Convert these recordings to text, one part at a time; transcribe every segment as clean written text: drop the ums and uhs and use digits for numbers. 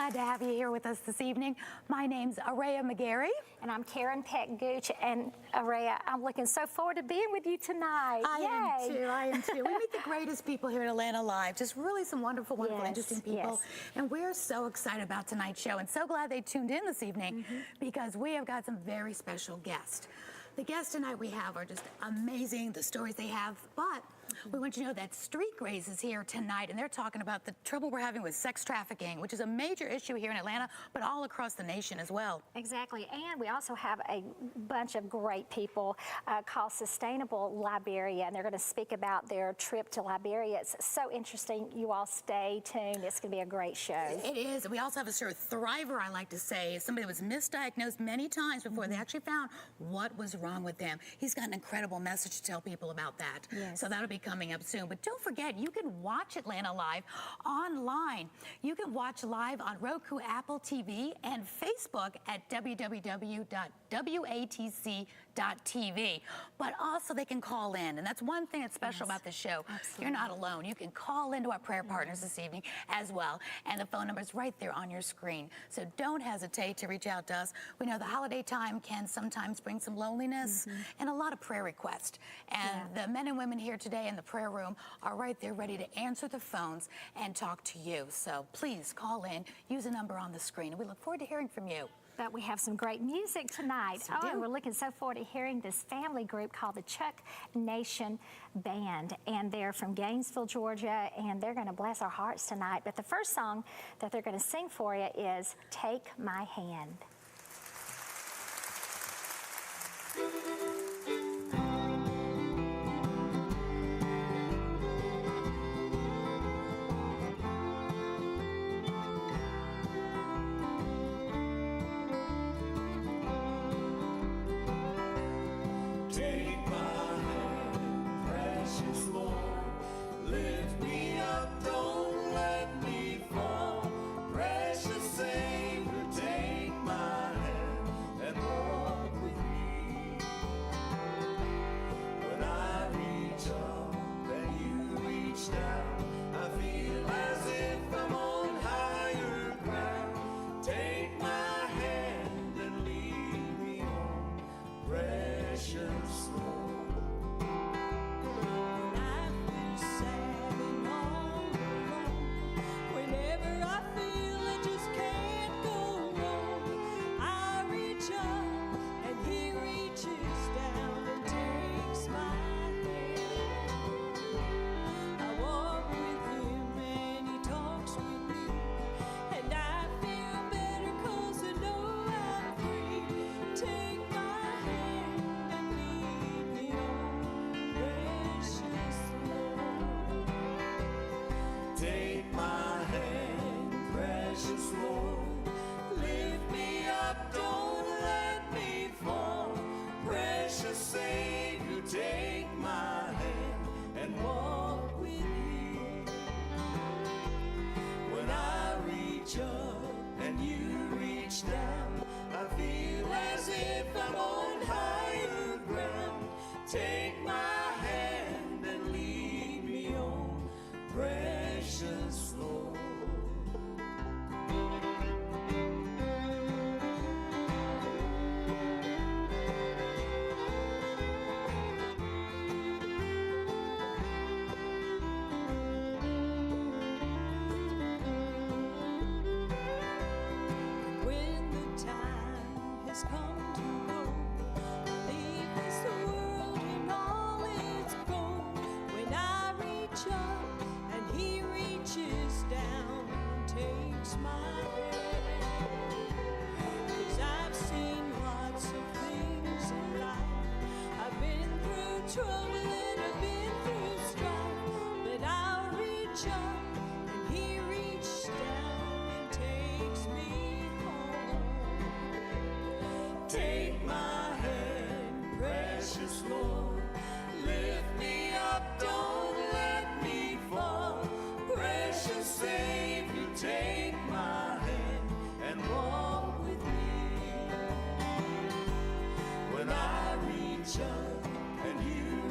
glad to have you here with us this evening. My name's Araya McGarry. And I'm Karen Peck-Gooch. And Araya, I'm looking so forward to being with you tonight. I am too. We meet the greatest people here in Atlanta Live. Just really some wonderful, interesting people. And we're so excited about tonight's show and so glad they tuned in this evening because we have got some very special guests. The guests tonight we have are just amazing, the stories they have, but we want you to know that Street Grace is here tonight, and they're talking about the trouble we're having with sex trafficking, which is a major issue here in Atlanta, but all across the nation as well. Exactly, and we also have a bunch of great people called Sustainable Liberia, and they're going to speak about their trip to Liberia. It's so interesting. You all stay tuned. It's going to be a great show. It is. And we also have a sort of thriver, I like to say, somebody that was misdiagnosed many times before they actually found what was wrong with them. He's got an incredible message to tell people about that. So that'll be coming up soon. But don't forget, you can watch Atlanta Live online. You can watch live on Roku, Apple TV, and Facebook at www.watc.tv. But also they can call in, and that's one thing that's special about this show. You're not alone. You can call into our prayer partners this evening as well, and the phone number is right there on your screen. So don't hesitate to reach out to us. We know the holiday time can sometimes bring some loneliness and a lot of prayer requests. And the men and women here today in the prayer room are right there ready to answer the phones and talk to you. So please call in, use the number on the screen, and we look forward to hearing from you. But we have some great music tonight. And we're looking so forward to hearing this family group called the Czech Nation Band. And they're from Gainesville, Georgia, and they're going to bless our hearts tonight. But the first song that they're going to sing for you is Take My Hand. And you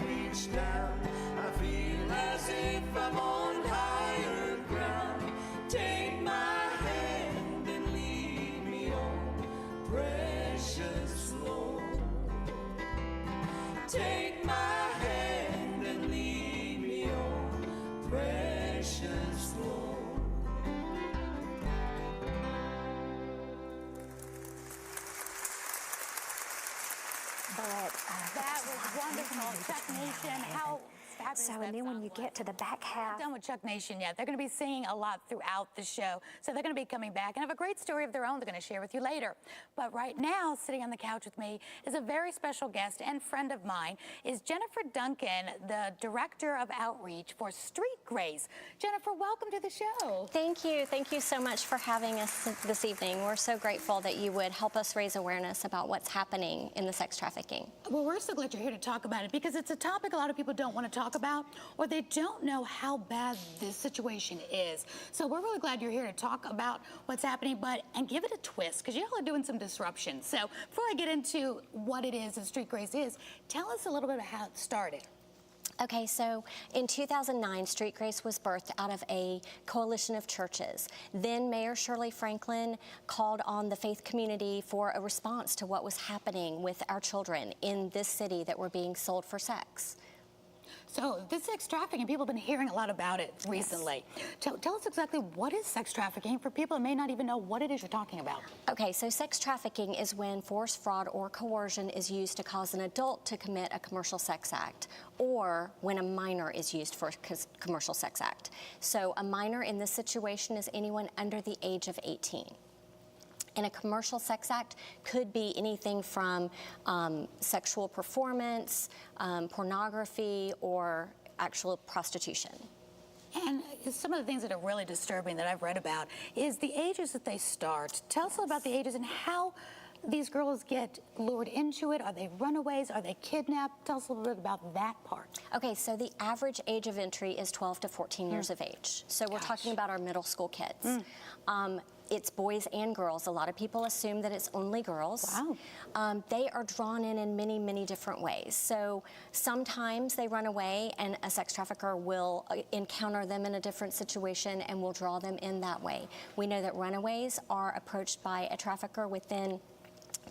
reach down, I feel as if I'm on high. Czech Nation. How fabulous So, that and then when song you was. get to the back Not half, done with Czech Nation yet. They're going to be singing a lot throughout the show. So they're going to be coming back and have a great story of their own they're going to share with you later. But right now, sitting on the couch with me is a very special guest and friend of mine, is Jennifer Duncan, the Director of Outreach for Street Grace. Jennifer, welcome to the show. Thank you. Thank you so much for having us this evening. We're so grateful that you would help us raise awareness about what's happening in the sex trafficking. Well, we're so glad you're here to talk about it because it's a topic a lot of people don't want to talk about, or they don't know how bad this situation is. So we're really glad you're here to talk about what's happening, and give it a twist, because y'all are doing some disruption. So before I get into what it is that Street Grace is, tell us a little bit about how it started. Okay, so in 2009, Street Grace was birthed out of a coalition of churches. Then Mayor Shirley Franklin called on the faith community for a response to what was happening with our children in this city that were being sold for sex. So this sex trafficking, people have been hearing a lot about it recently. Yes. Tell us exactly what is sex trafficking for people that may not even know what it is you're talking about. Okay, so sex trafficking is when force, fraud, or coercion is used to cause an adult to commit a commercial sex act, or when a minor is used for a commercial sex act. So a minor in this situation is anyone under the age of 18. And a commercial sex act could be anything from sexual performance, pornography, or actual prostitution. And some of the things that are really disturbing that I've read about is the ages that they start. Tell us about the ages and how these girls get lured into it. Are they runaways? Are they kidnapped? Tell us a little bit about that part. Okay, so the average age of entry is 12 to 14 years of age. So we're talking about our middle school kids. It's boys and girls. A lot of people assume that it's only girls. Wow. They are drawn in many, many different ways. So sometimes they run away and a sex trafficker will encounter them in a different situation and will draw them in that way. We know that runaways are approached by a trafficker within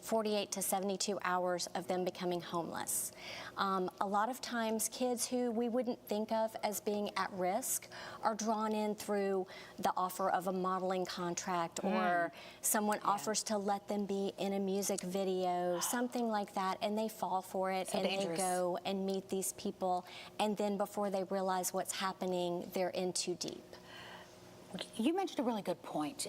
48 to 72 hours of them becoming homeless. A lot of times kids who we wouldn't think of as being at risk are drawn in through the offer of a modeling contract or someone offers to let them be in a music video, something like that, and they fall for it So and dangerous. they go and meet these people, and then before they realize what's happening, they're in too deep. You mentioned a really good point.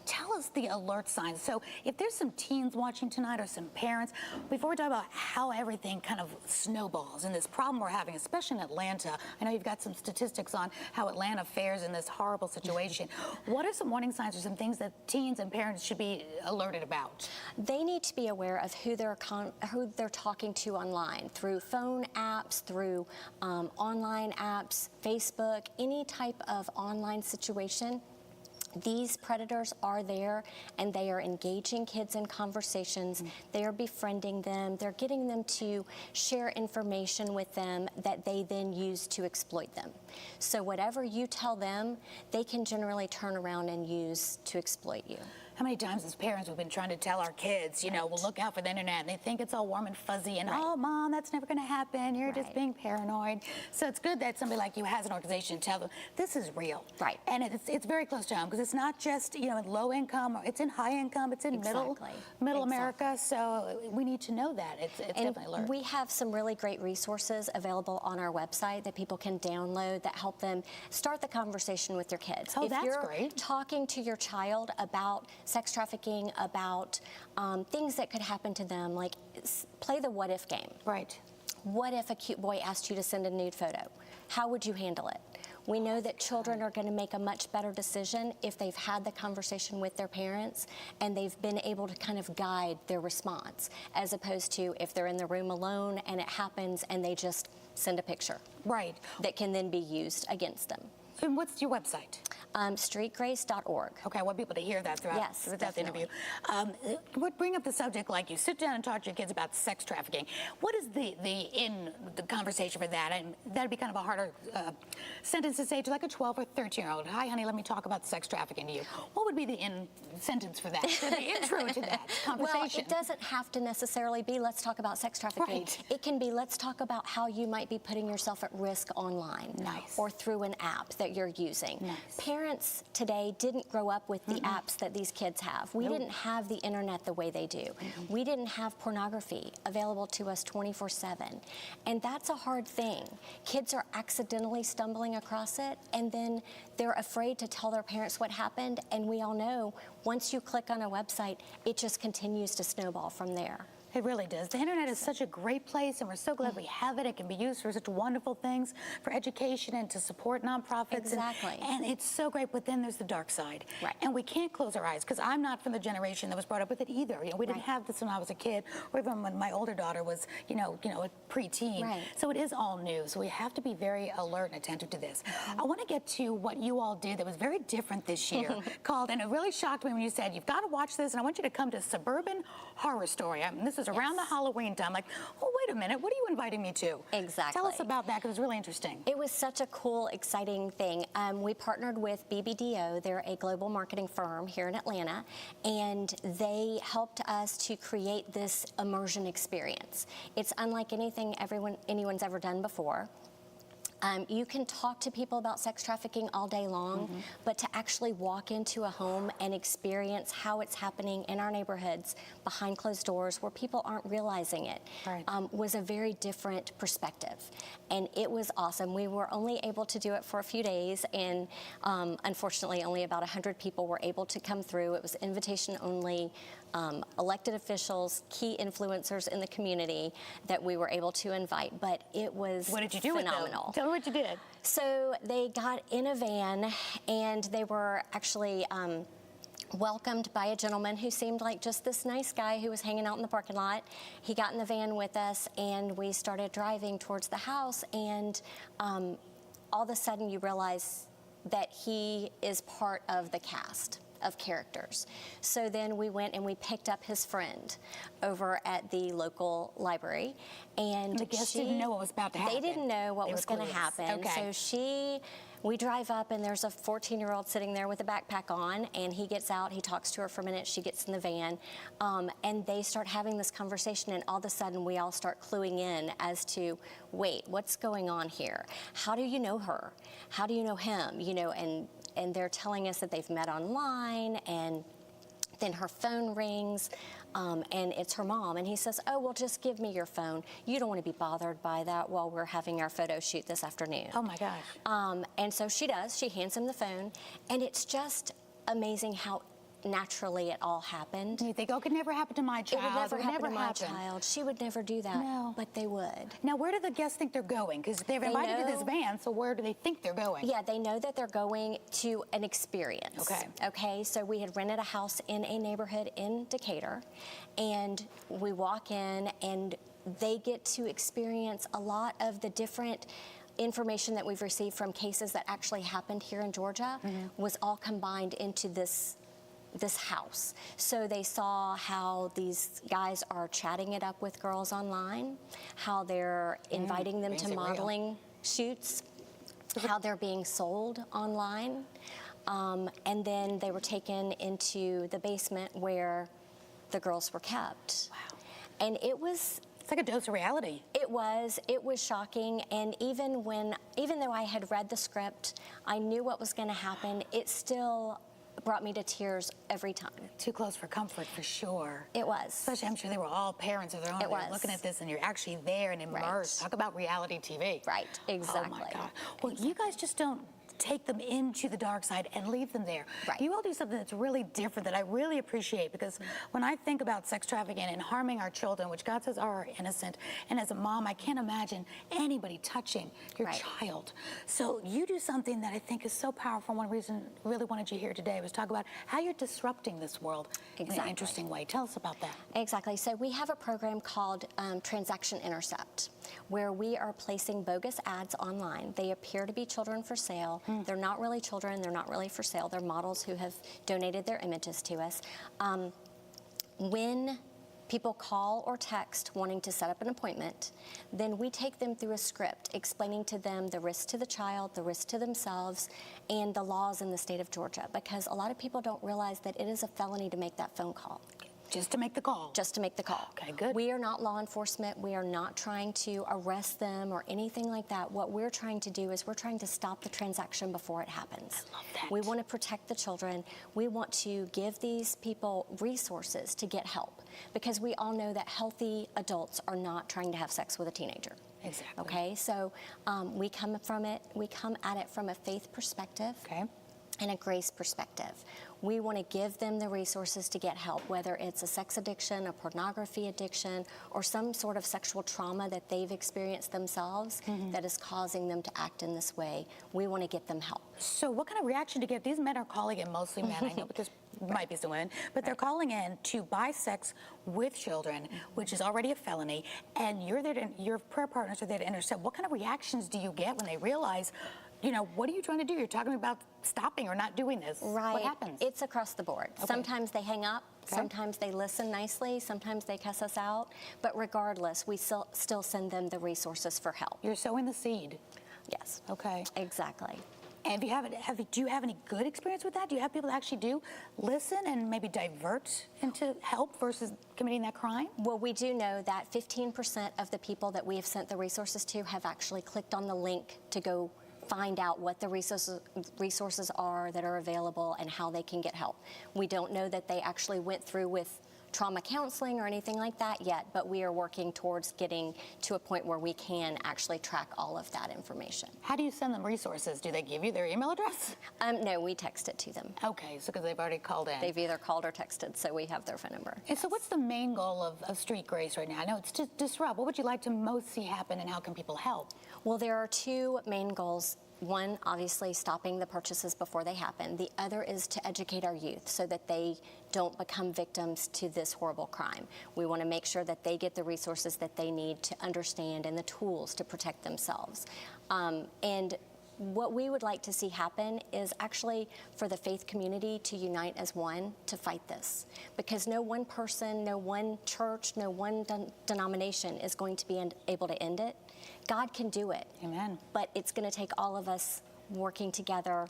Tell us the alert signs. So if there's some teens watching tonight or some parents, before we talk about how everything kind of snowballs and this problem we're having, especially in Atlanta, I know you've got some statistics on how Atlanta fares in this horrible situation. What are some warning signs or some things that teens and parents should be alerted about? They need to be aware of who they're talking to online, through phone apps, through online apps, Facebook, any type of online situation. These predators are there and they are engaging kids in conversations. They are befriending them. They're getting them to share information with them that they then use to exploit them. So whatever you tell them, they can generally turn around and use to exploit you. How many times as parents we've been trying to tell our kids, you know, well, look out for the internet, and they think it's all warm and fuzzy, and oh, Mom, that's never going to happen. You're just being paranoid. So it's good that somebody like you has an organization to tell them this is real. Right. And it's very close to home because it's not just, you know, in low income, or it's in high income, it's in middle America. So we need to know that. It's definitely alert. We have some really great resources available on our website that people can download that help them start the conversation with their kids. Oh, if that's you're great. talking to your child about sex trafficking, about things that could happen to them, like play the what if game. Right. What if a cute boy asked you to send a nude photo? How would you handle it? We know that children are going to make a much better decision if they've had the conversation with their parents and they've been able to kind of guide their response, as opposed to if they're in the room alone and it happens and they just send a picture. Right. That can then be used against them. And what's your website? Streetgrace.org. Okay, I want people to hear that throughout the interview. Bring up the subject like you sit down and talk to your kids about sex trafficking. What is the conversation for that? And that'd be kind of a harder sentence to say to like a 12 or 13-year-old. Hi, honey, let me talk about sex trafficking to you. What would be the in sentence for that? The intro to that conversation. Well, it doesn't have to necessarily be let's talk about sex trafficking. Right. It can be let's talk about how you might be putting yourself at risk online. Nice. Or through an app that you're using. Nice. parents today didn't grow up with the apps that these kids have. We didn't have the internet the way they do. We didn't have pornography available to us 24/7. And that's a hard thing. Kids are accidentally stumbling across it, and then they're afraid to tell their parents what happened. And we all know, once you click on a website, it just continues to snowball from there. It really does. The internet is such a great place, and we're so glad we have it. It can be used for such wonderful things, for education and to support nonprofits. Exactly. And it's so great, but then there's the dark side. Right. And we can't close our eyes, because I'm not from the generation that was brought up with it either. You know, we didn't have this when I was a kid, or even when my older daughter was, you know, a preteen. Right. So it is all new. So we have to be very alert and attentive to this. I want to get to what you all did that was very different this year, called, and it really shocked me when you said, you've got to watch this, and I want you to come to Suburban Horror Story. I mean, this is around the Halloween time. Like, oh, wait a minute, what are you inviting me to? Exactly. Tell us about that, because it was really interesting. It was such a cool, exciting thing. We partnered with BBDO. They're a global marketing firm here in Atlanta, and they helped us to create this immersion experience. It's unlike anything anyone's ever done before. You can talk to people about sex trafficking all day long, but to actually walk into a home and experience how it's happening in our neighborhoods behind closed doors where people aren't realizing it was a very different perspective. And it was awesome. We were only able to do it for a few days, and unfortunately only about 100 people were able to come through. It was invitation only. Elected officials, key influencers in the community that we were able to invite, but it was What did you do phenomenal. with them? Tell me what you did. So they got in a van, and they were actually welcomed by a gentleman who seemed like just this nice guy who was hanging out in the parking lot. He got in the van with us, and we started driving towards the house, and all of a sudden you realize that he is part of the cast of characters. So then we went and we picked up his friend over at the local library, and the guests didn't know what was about to happen. They didn't know what They was were going to clueless. happen. Okay. So we drive up, and there's a 14-year-old sitting there with a backpack on, and he gets out, he talks to her for a minute, she gets in the van, and they start having this conversation, and all of a sudden we all start cluing in as to, wait, what's going on here? How do you know her? How do you know him? You know, and they're telling us that they've met online, and then her phone rings, and it's her mom. And he says, oh, well, just give me your phone. You don't want to be bothered by that while we're having our photo shoot this afternoon. Oh, my gosh. And so she does. She hands him the phone. And it's just amazing how naturally it all happened. You think, oh, it could never happen to my child. It would never happen to my happen. child. She would never do that. No. But they would. Now, where do the guests think they're going? Because they're invited to this van, so where do they think they're going? Yeah, they know that they're going to an experience. Okay. Okay, so we had rented a house in a neighborhood in Decatur, and we walk in, and they get to experience a lot of the different information that we've received from cases that actually happened here in Georgia was all combined into this house. So they saw how these guys are chatting it up with girls online, how they're inviting them to modeling shoots, how they're being sold online, and then they were taken into the basement where the girls were kept. Wow. And it's like a dose of reality. It was shocking, and even though I had read the script, I knew what was going to happen, it still brought me to tears every time. Too close for comfort, for sure. It was. Especially, I'm sure they were all parents of their own. It was. Looking at this, and you're actually there and immersed. Right. Talk about reality TV. Right, exactly. Oh, my God. Well, you guys just don't take them into the dark side and leave them there. Right. You all do something that's really different that I really appreciate, because when I think about sex trafficking and harming our children, which God says are innocent, and as a mom, I can't imagine anybody touching your child. So you do something that I think is so powerful. One reason I really wanted you here today was talk about how you're disrupting this world in an interesting way. Tell us about that. Exactly. So we have a program called Transaction Intercept, where we are placing bogus ads online. They appear to be children for sale. They're not really children. They're not really for sale. They're models who have donated their images to us. When people call or text wanting to set up an appointment, then we take them through a script explaining to them the risk to the child, the risk to themselves, and the laws in the state of Georgia, because a lot of people don't realize that it is a felony to make that phone call. Just to make the call. Just to make the call. Okay, good. We are not law enforcement. We are not trying to arrest them or anything like that. What we're trying to do is we're trying to stop the transaction before it happens. I love that. We want to protect the children. We want to give these people resources to get help, because we all know that healthy adults are not trying to have sex with a teenager. Exactly. Okay, so we come at it from a faith perspective. Okay. And a grace perspective. We want to give them the resources to get help, whether it's a sex addiction, a pornography addiction, or some sort of sexual trauma that they've experienced themselves that is causing them to act in this way. We want to get them help. So what kind of reaction do you get? These men are calling in, mostly men, I know, but there might be some women, but they're calling in to buy sex with children, which is already a felony, and you're there to, your prayer partners are there to intercept. What kind of reactions do you get when they realize, you know, what are you trying to do? You're talking about stopping or not doing this. Right. What happens? It's across the board. Okay. Sometimes they hang up. Okay. Sometimes they listen nicely. Sometimes they cuss us out. But regardless, we still send them the resources for help. You're sowing the seed. Yes. Okay. Exactly. And do you have any good experience with that? Do you have people that actually do listen and maybe divert into help versus committing that crime? Well, we do know that 15% of the people that we have sent the resources to have actually clicked on the link to go find out what the resources are that are available and how they can get help. We don't know that they actually went through with trauma counseling or anything like that yet, but we are working towards getting to a point where we can actually track all of that information. How do you send them resources? Do they give you their email address? No, we text it to them. Okay, so because they've already called in. They've either called or texted, so we have their phone number. And so what's the main goal of Street Grace right now? I know it's to disrupt. What would you like to most see happen, and how can people help? Well, there are two main goals. One, obviously, stopping the purchases before they happen. The other is to educate our youth so that they don't become victims to this horrible crime. We want to make sure that they get the resources that they need to understand and the tools to protect themselves. And what we would like to see happen is actually for the faith community to unite as one to fight this. Because no one person, no one church, no one denomination is going to be able to end it. God can do it. Amen. But it's going to take all of us working together,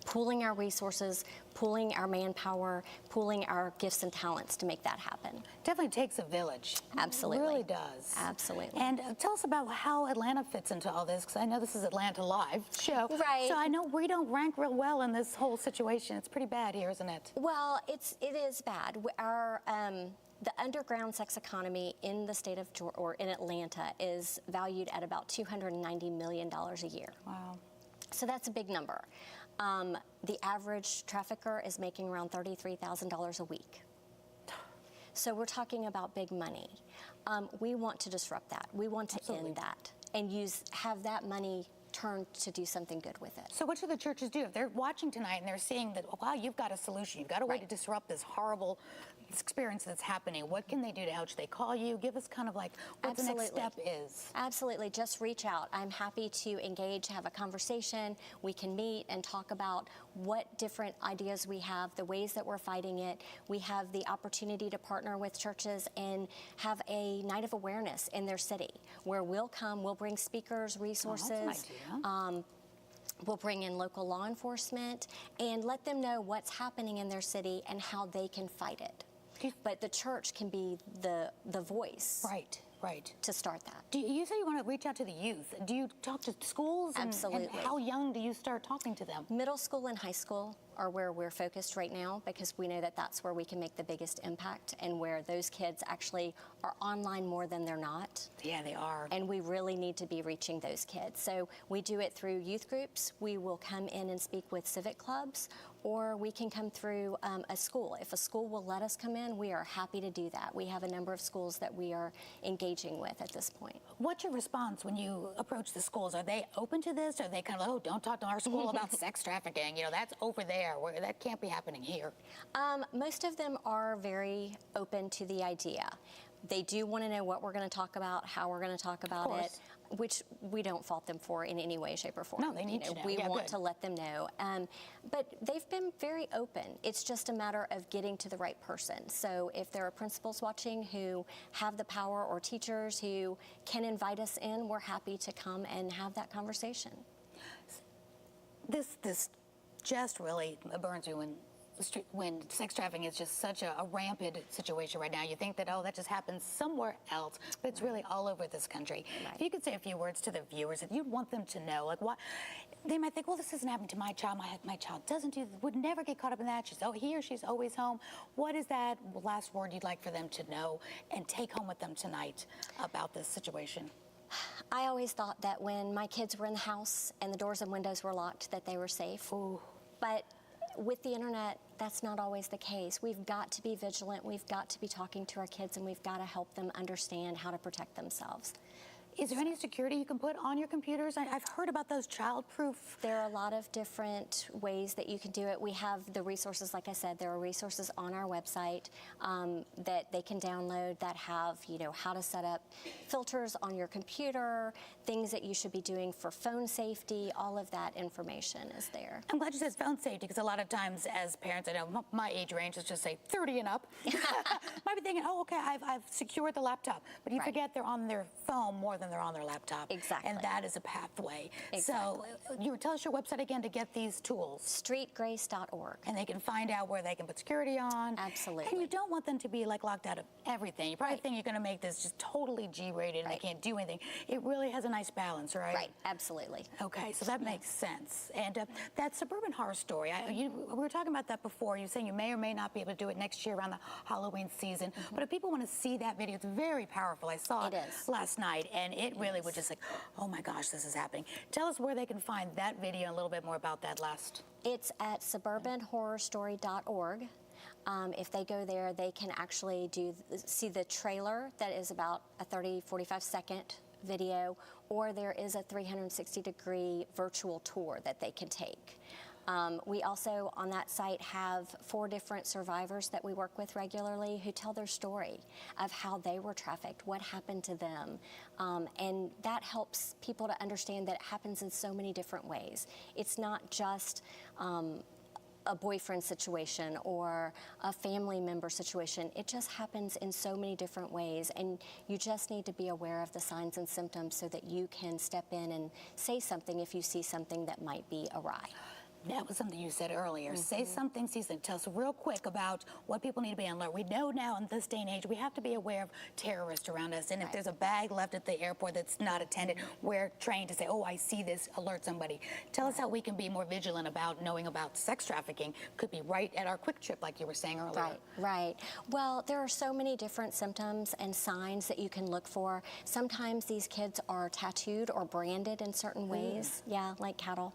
pooling our resources, pooling our manpower, pooling our gifts and talents to make that happen. Definitely takes a village. Absolutely. It really does. Absolutely. And tell us about how Atlanta fits into all this, because I know this is Atlanta Live show. Right. So I know we don't rank real well in this whole situation. It's pretty bad here, isn't it? Well, it is bad. The underground sex economy in the state of Georgia, or in Atlanta, is valued at about $290 million a year. Wow. So that's a big number. The average trafficker is making around $33,000 a week. So we're talking about big money. We want to disrupt that. We want to Absolutely. end that and have that money turned to do something good with it. So what should the churches do? If they're watching tonight and they're seeing that, wow, you've got a solution, you've got a way to Right. disrupt this horrible experience that's happening, what can they do to help? Should they call you? Give us kind of like what the next step is. Absolutely. Just reach out. I'm happy to engage, have a conversation. We can meet and talk about what different ideas we have, the ways that we're fighting it. We have the opportunity to partner with churches and have a night of awareness in their city where we'll come, we'll bring speakers, resources. Oh, that's an idea. We'll bring in local law enforcement and let them know what's happening in their city and how they can fight it. But the church can be the voice Right. to start that. You say you want to reach out to the youth. Do you talk to schools? Absolutely. And how young do you start talking to them? Middle school and high school are where we're focused right now because we know that that's where we can make the biggest impact and where those kids actually are online more than they're not. Yeah, they are. And we really need to be reaching those kids. So we do it through youth groups. We will come in and speak with civic clubs, or we can come through a school. If a school will let us come in, we are happy to do that. We have a number of schools that we are engaging with at this point. What's your response when you approach the schools? Are they open to this? Are they kind of, oh, don't talk to our school about sex trafficking? You know, that's over there. That can't be happening here. Most of them are very open to the idea. They do want to know what we're going to talk about, how we're going to talk about it, which we don't fault them for in any way, shape, or form. No, they need to know. We Yeah, want good. to let them know. But they've been very open. It's just a matter of getting to the right person. So if there are principals watching who have the power or teachers who can invite us in, we're happy to come and have that conversation. This just really burns you when sex trafficking is just such a rampant situation right now, you think that, oh, that just happens somewhere else, but it's really all over this country. Right. If you could say a few words to the viewers that you'd want them to know, like what they might think, well, this isn't happening to my child. My child would never get caught up in that. He or she's always home. What is that last word you'd like for them to know and take home with them tonight about this situation? I always thought that when my kids were in the house and the doors and windows were locked, that they were safe. Ooh. But with the internet, that's not always the case. We've got to be vigilant. We've got to be talking to our kids, and we've got to help them understand how to protect themselves. Is there any security you can put on your computers? I've heard about those child-proof. There are a lot of different ways that you can do it. We have the resources, like I said, there are resources on our website that they can download that have, how to set up filters on your computer, things that you should be doing for phone safety. All of that information is there. I'm glad you said phone safety, because a lot of times as parents, I know my age range is just say 30 and up, might be thinking, oh, okay, I've secured the laptop, but you forget they're on their phone more than they're on their laptop. Exactly. And that is a pathway. Exactly. So you tell us your website again to get these tools. Streetgrace.org. And they can find out where they can put security on. Absolutely. And you don't want them to be like locked out of everything. You probably think you're going to make this just totally G-rated and they can't do anything. It really has a nice balance, right? Right, absolutely. Okay, so that makes sense. And that suburban horror story, we were talking about that before. You're saying you may or may not be able to do it next year around the Halloween season. But if people want to see that video, it's very powerful. I saw it last night, and it really was just like, oh my gosh, this is happening. Tell us where they can find that video and a little bit more about that last. It's at suburbanhorrorstory.org. If they go there, they can actually see the trailer that is about a 45 second video, or there is a 360-degree virtual tour that they can take. We also, on that site, have 4 different survivors that we work with regularly who tell their story of how they were trafficked, what happened to them. And that helps people to understand that it happens in so many different ways. It's not just a boyfriend situation or a family member situation. It just happens in so many different ways, and you just need to be aware of the signs and symptoms so that you can step in and say something if you see something that might be awry. That was something you said earlier. Say something, see something. Tell us real quick about what people need to be on alert. We know now in this day and age, we have to be aware of terrorists around us. And if there's a bag left at the airport that's not attended, we're trained to say, oh, I see this, alert somebody. Tell us how we can be more vigilant about knowing about sex trafficking. Could be right at our quick trip, like you were saying earlier. Right, right. Well, there are so many different symptoms and signs that you can look for. Sometimes these kids are tattooed or branded in certain ways. Yeah, like cattle.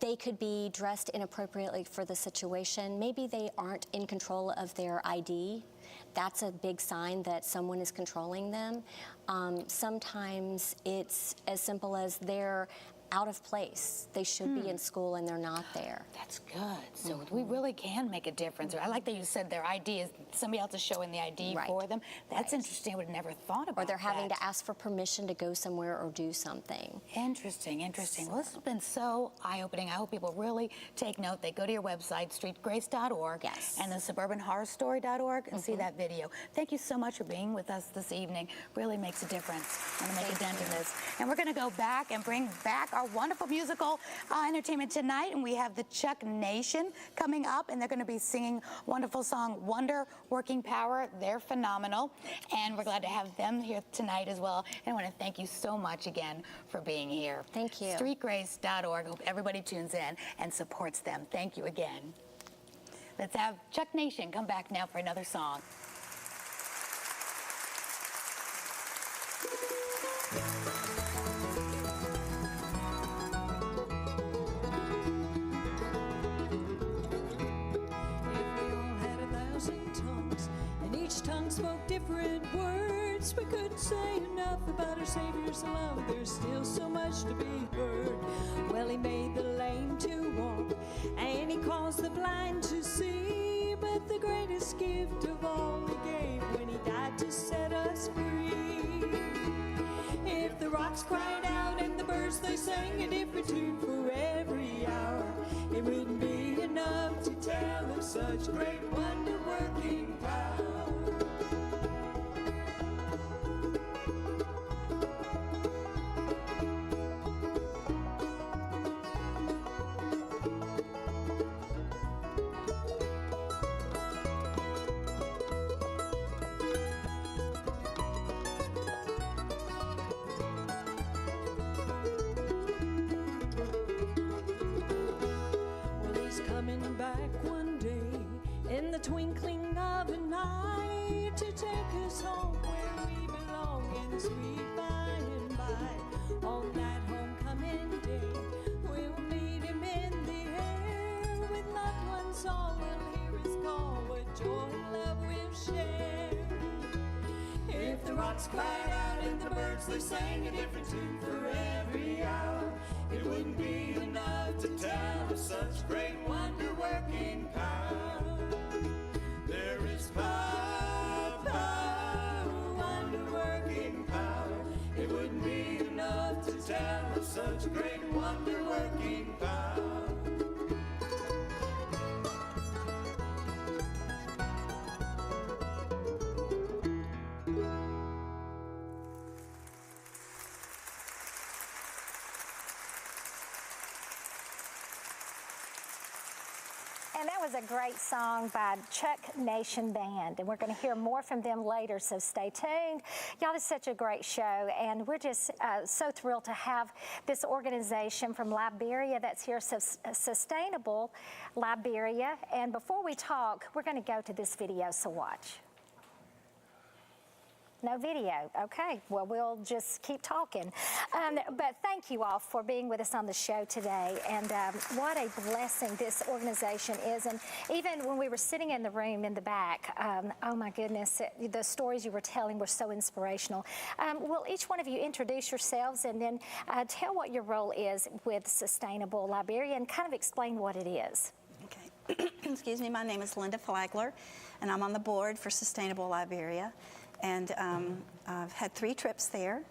They could be dressed inappropriately for the situation. Maybe they aren't in control of their ID. That's a big sign that someone is controlling them. Sometimes it's as simple as they're out of place. They should be in school and they're not there. That's good. So we really can make a difference. I like that you said their ID is somebody else is showing the ID for them. That's interesting. I would have never thought about that. Or they're having to ask for permission to go somewhere or do something. Interesting, interesting. Well, this has been so eye-opening. I hope people really take note. They go to your website, streetgrace.org, and the suburbanhorrorstory.org, and see that video. Thank you so much for being with us this evening. Really makes a difference. I'm going to make a dent in this. And we're going to go back and bring back our wonderful musical entertainment tonight, and we have the Czech Nation coming up, and they're going to be singing wonderful song Wonder Working Power. They're phenomenal, and we're glad to have them here tonight as well. And I want to thank you so much again for being here. Thank you. Streetgrace.org. Hope everybody tunes in and supports them. Thank you again. Let's have Czech Nation come back now for another song. Spoke different words. We couldn't say enough about our Savior's love. There's still so much to be heard. Well, he made the lame to walk, and he caused the blind to see. But the greatest gift of all he gave when he died to set us free. If the rocks cried out and the birds they sang a different tune for every hour, it wouldn't be enough to tell of such great wonder-working power. twinkling of an eye to take us home where we belong in the sweet by and by. On that homecoming day, we'll meet him in the air. With loved ones all will hear his call, what joy and love we'll share. If the rocks cried out and the birds they sang a different tune for every hour, it wouldn't be enough to tell of such great wonder-working power. There is power, wonder-working power. It wouldn't be enough to tell of such great wonder-working power. And that was a great song by Czech Nation Band, and we're going to hear more from them later, so stay tuned. Y'all, it's such a great show, and we're just so thrilled to have this organization from Liberia that's here, Sustainable Liberia. And before we talk, we're going to go to this video, so watch. No video. Okay, well, we'll just keep talking. But thank you all for being with us on the show today. And what a blessing this organization is. And even when we were sitting in the room in the back, oh my goodness, the stories you were telling were so inspirational. Will each one of you introduce yourselves and then tell what your role is with Sustainable Liberia and kind of explain what it is? Okay. Excuse me, my name is Linda Flagler, and I'm on the board for Sustainable Liberia. And I've had 3 trips there,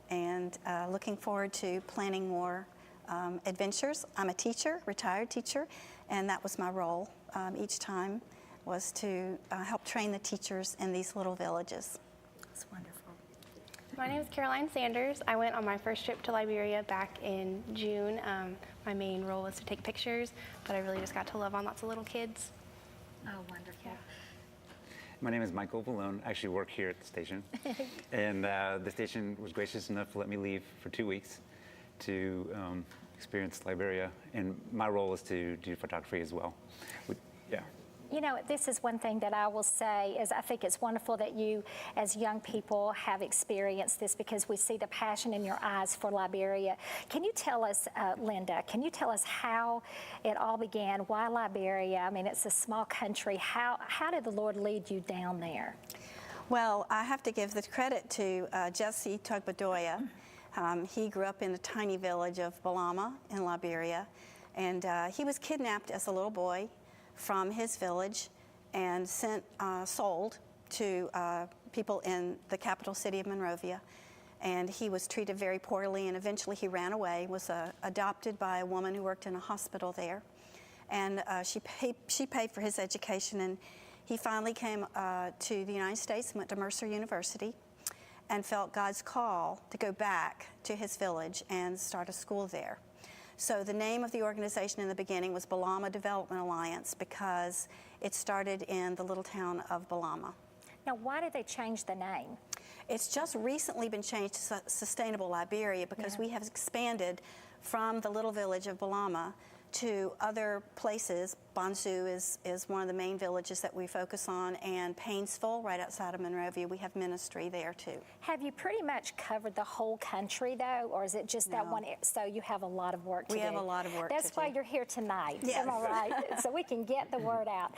and looking forward to planning more adventures. I'm a teacher, retired teacher, and that was my role each time, was to help train the teachers in these little villages. It's wonderful. My name is Caroline Sanders. I went on my first trip to Liberia back in June. My main role was to take pictures, but I really just got to love on lots of little kids. Oh, wonderful. Yeah. My name is Michael Vallone. I actually work here at the station. And the station was gracious enough to let me leave for 2 weeks to experience Liberia. And my role is to do photography as well. Yeah. You know, this is one thing that I will say is I think it's wonderful that you, as young people, have experienced this because we see the passion in your eyes for Liberia. Can you tell us, Linda, can you tell us how it all began? Why Liberia? I mean, it's a small country. How did the Lord lead you down there? Well, I have to give the credit to Jesse Tugbadoya. He grew up in a tiny village of Balama in Liberia, and he was kidnapped as a little boy from his village and sold to people in the capital city of Monrovia. And he was treated very poorly, and eventually he ran away, was adopted by a woman who worked in a hospital there. And she paid for his education, and he finally came to the United States, went to Mercer University, and felt God's call to go back to his village and start a school there. So the name of the organization in the beginning was Balama Development Alliance because it started in the little town of Balama. Now, why did they change the name? It's just recently been changed to Sustainable Liberia because we have expanded from the little village of Balama to other places. Banzu is one of the main villages that we focus on, and Painesville, right outside of Monrovia, we have ministry there too. Have you pretty much covered the whole country though, or is it just that one? So you have a lot of work to do. We have a lot of work to do. That's why you're here tonight, Yes. am I right? So we can get the word out.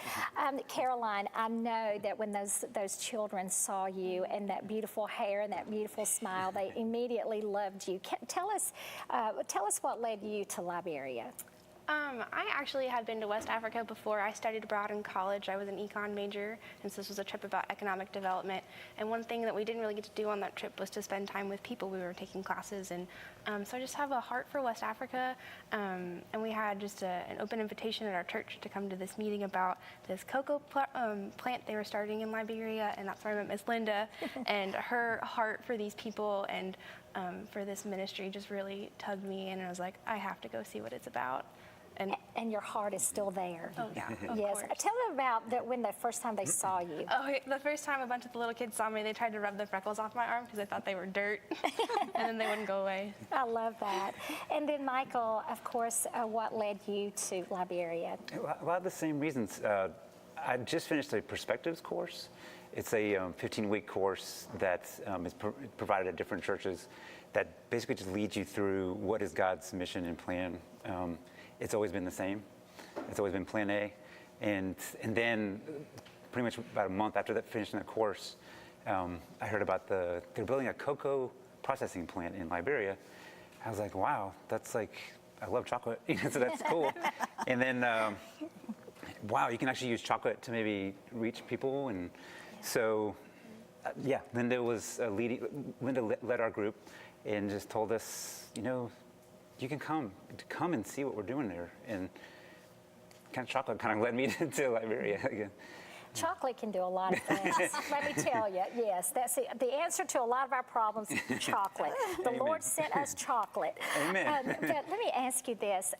Caroline, I know that when those children saw you and that beautiful hair and that beautiful smile, they immediately loved you. Tell us what led you to Liberia. I actually had been to West Africa before. I studied abroad in college. I was an econ major, and so this was a trip about economic development. And one thing that we didn't really get to do on that trip was to spend time with people. We were taking classes, and so I just have a heart for West Africa. And we had just an open invitation at our church to come to this meeting about this cocoa plant they were starting in Liberia, and that's where I met Miss Linda. And her heart for these people and for this ministry just really tugged me in, and I was like, I have to go see what it's about. And your heart is still there. Oh, yeah, of yes. course. Tell them about when the first time they saw you. Oh, the first time a bunch of the little kids saw me, they tried to rub the freckles off my arm because they thought they were dirt, and then they wouldn't go away. I love that. And then, Michael, of course, what led you to Liberia? A lot of the same reasons. I just finished a perspectives course. It's a 15-week course that is provided at different churches that basically just leads you through what is God's mission and plan. It's always been the same. It's always been plan A. And then pretty much about a month after finishing that course, I heard about they're building a cocoa processing plant in Liberia. I was like, wow, that's like, I love chocolate, so that's cool. And then, wow, you can actually use chocolate to maybe reach people. And so, yeah, Linda led our group and just told us, you can come and see what we're doing there. And kind of chocolate kind of led me to Liberia again. Chocolate can do a lot of things. Let me tell you, yes, that's the answer to a lot of our problems, chocolate. The Amen. Lord sent us chocolate. Amen. But let me ask you this.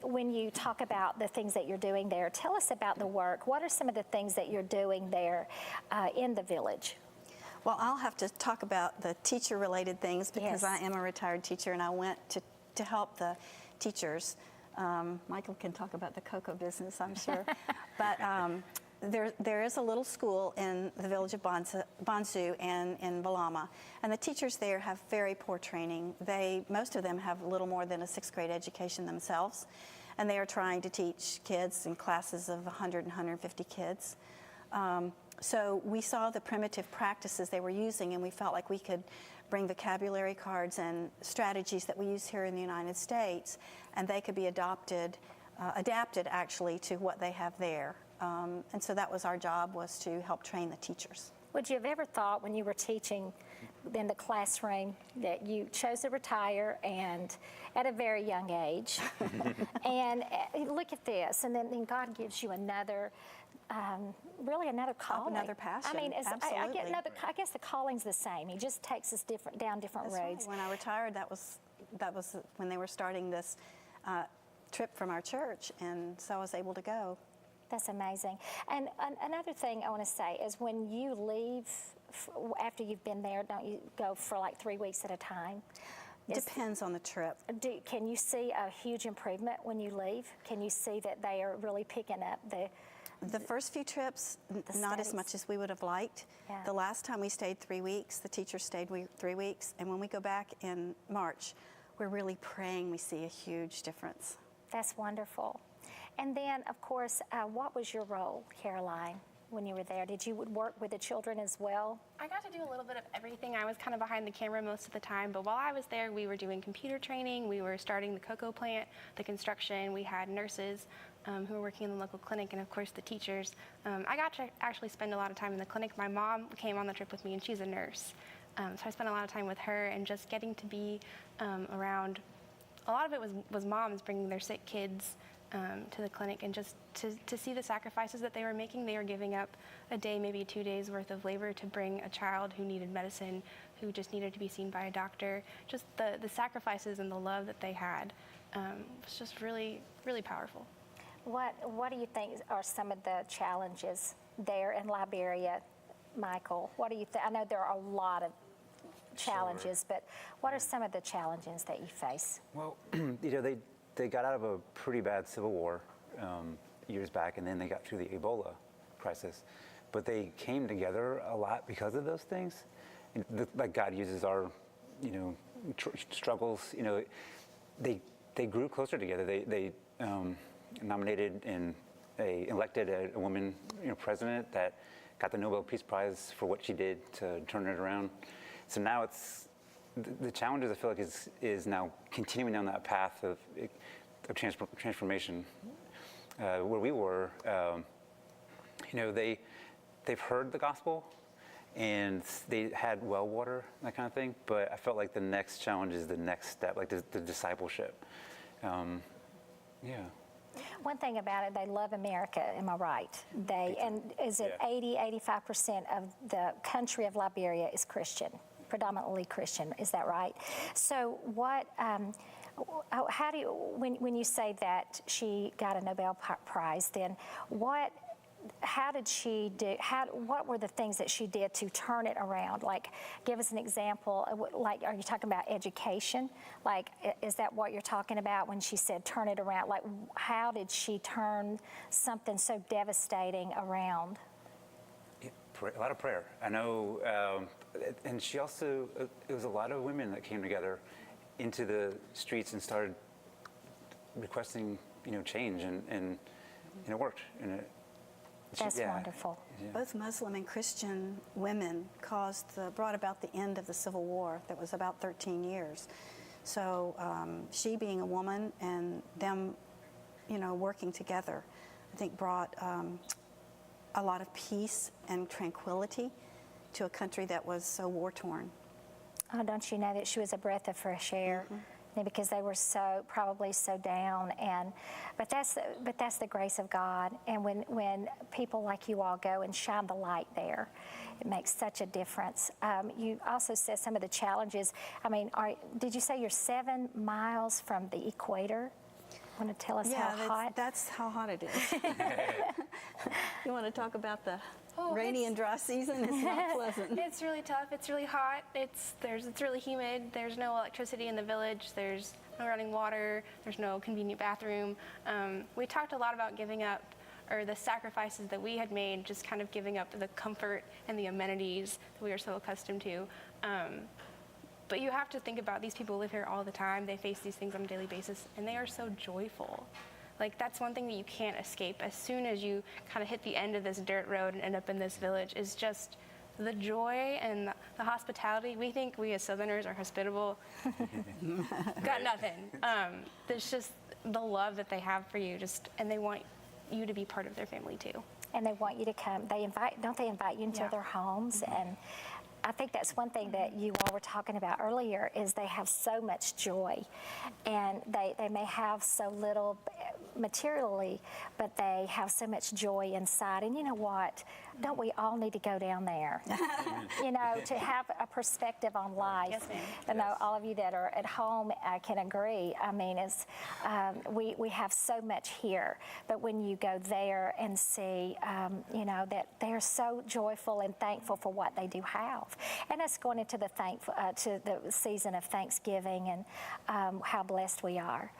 When you talk about the things that you're doing there, tell us about the work. What are some of the things that you're doing there in the village? Well, I'll have to talk about the teacher-related things because Yes. I am a retired teacher, and I went to help the teachers. Michael can talk about the cocoa business, I'm sure. But there is a little school in the village of Bonsu and in Balama, and the teachers there have very poor training. Most of them have little more than a 6th grade education themselves, and they are trying to teach kids in classes of 100 and 150 kids. So we saw the primitive practices they were using, and we felt like we could bring vocabulary cards and strategies that we use here in the United States, and they could be adapted actually to what they have there. And so that was our job, was to help train the teachers. Would you have ever thought when you were teaching in the classroom that you chose to retire and at a very young age? And look at this, and then God gives you another, really another calling. Another passion, I mean, absolutely. I guess the calling's the same. He just takes us down different That's roads. right. When I retired, that was when they were starting this trip from our church, and so I was able to go. That's amazing. And another thing I want to say is when you leave after you've been there, don't you go for like 3 weeks at a time? Depends on the trip. Can you see a huge improvement when you leave? Can you see that they are really picking up the first few trips, not as much as we would have liked. Yeah. The last time we stayed 3 weeks, the teachers stayed 3 weeks, and when we go back in March, we're really praying we see a huge difference. That's wonderful. And then, of course, what was your role, Caroline, when you were there? Did you work with the children as well? I got to do a little bit of everything. I was kind of behind the camera most of the time, but while I was there, we were doing computer training, we were starting the cocoa plant, the construction, we had nurses who were working in the local clinic, and of course the teachers. I got to actually spend a lot of time in the clinic. My mom came on the trip with me, and she's a nurse. So I spent a lot of time with her and just getting to be around. A lot of it was moms bringing their sick kids to the clinic, and just to see the sacrifices that they were making. They were giving up a day, maybe 2 days worth of labor to bring a child who needed medicine, who just needed to be seen by a doctor. Just the sacrifices and the love that they had was just really, really powerful. What do you think are some of the challenges there in Liberia, Michael? What do you think? I know there are a lot of challenges, but what are some of the challenges that you face? Well, they got out of a pretty bad civil war years back, and then they got through the Ebola crisis. But they came together a lot because of those things. Like God uses our, struggles. They grew closer together. They nominated and elected a woman, president that got the Nobel Peace Prize for what she did to turn it around. So now it's the challenges. I feel like is now continuing down that path of transformation. Where we were, they've heard the gospel, and they had well water, that kind of thing. But I felt like the next challenge is the next step, like the discipleship. Yeah. One thing about it, they love America, am I right? And is it 85% of the country of Liberia is Christian, predominantly Christian, is that right? So what, how do you, when you say that she got a Nobel Prize, then what how did she do? What were the things that she did to turn it around? Like, give us an example. Like, are you talking about education? Like, is that what you're talking about when she said turn it around? Like, how did she turn something so devastating around? A lot of prayer. I know, and she also, it was a lot of women that came together into the streets and started requesting, change, and it worked. And That's wonderful. Yeah. Both Muslim and Christian women brought about the end of the Civil War that was about 13 years. So she being a woman and them, working together, I think brought a lot of peace and tranquility to a country that was so war-torn. Oh, don't you know that she was a breath of fresh air? Because they were probably so down, but that's the grace of God. And when people like you all go and shine the light there, it makes such a difference. You also said some of the challenges. I mean, did you say you're 7 miles from the equator? Want to tell us how hot? That's how hot it is. You want to talk about the rainy and dry season? It's not pleasant. It's really tough. It's really hot. It's really humid. There's no electricity in the village. There's no running water. There's no convenient bathroom. We talked a lot about giving up, or the sacrifices that we had made, just kind of giving up the comfort and the amenities that we are so accustomed to. But you have to think about these people live here all the time. They face these things on a daily basis, and they are so joyful. Like, that's one thing that you can't escape. As soon as you kind of hit the end of this dirt road and end up in this village, is just the joy and the hospitality. We think we as Southerners are hospitable. Got nothing. There's just the love that they have for you, and they want you to be part of their family too. And they want you to come. Don't they invite you into their homes? And I think that's one thing that you all were talking about earlier, is they have so much joy, and they may have so little materially, but they have so much joy inside. And you know what? Don't we all need to go down there? To have a perspective on life. Yes, ma'am. I know all of you that are at home, I can agree. I mean, we have so much here, but when you go there and see, that they're so joyful and thankful for what they do have. And that's going into the to the season of Thanksgiving, and how blessed we are.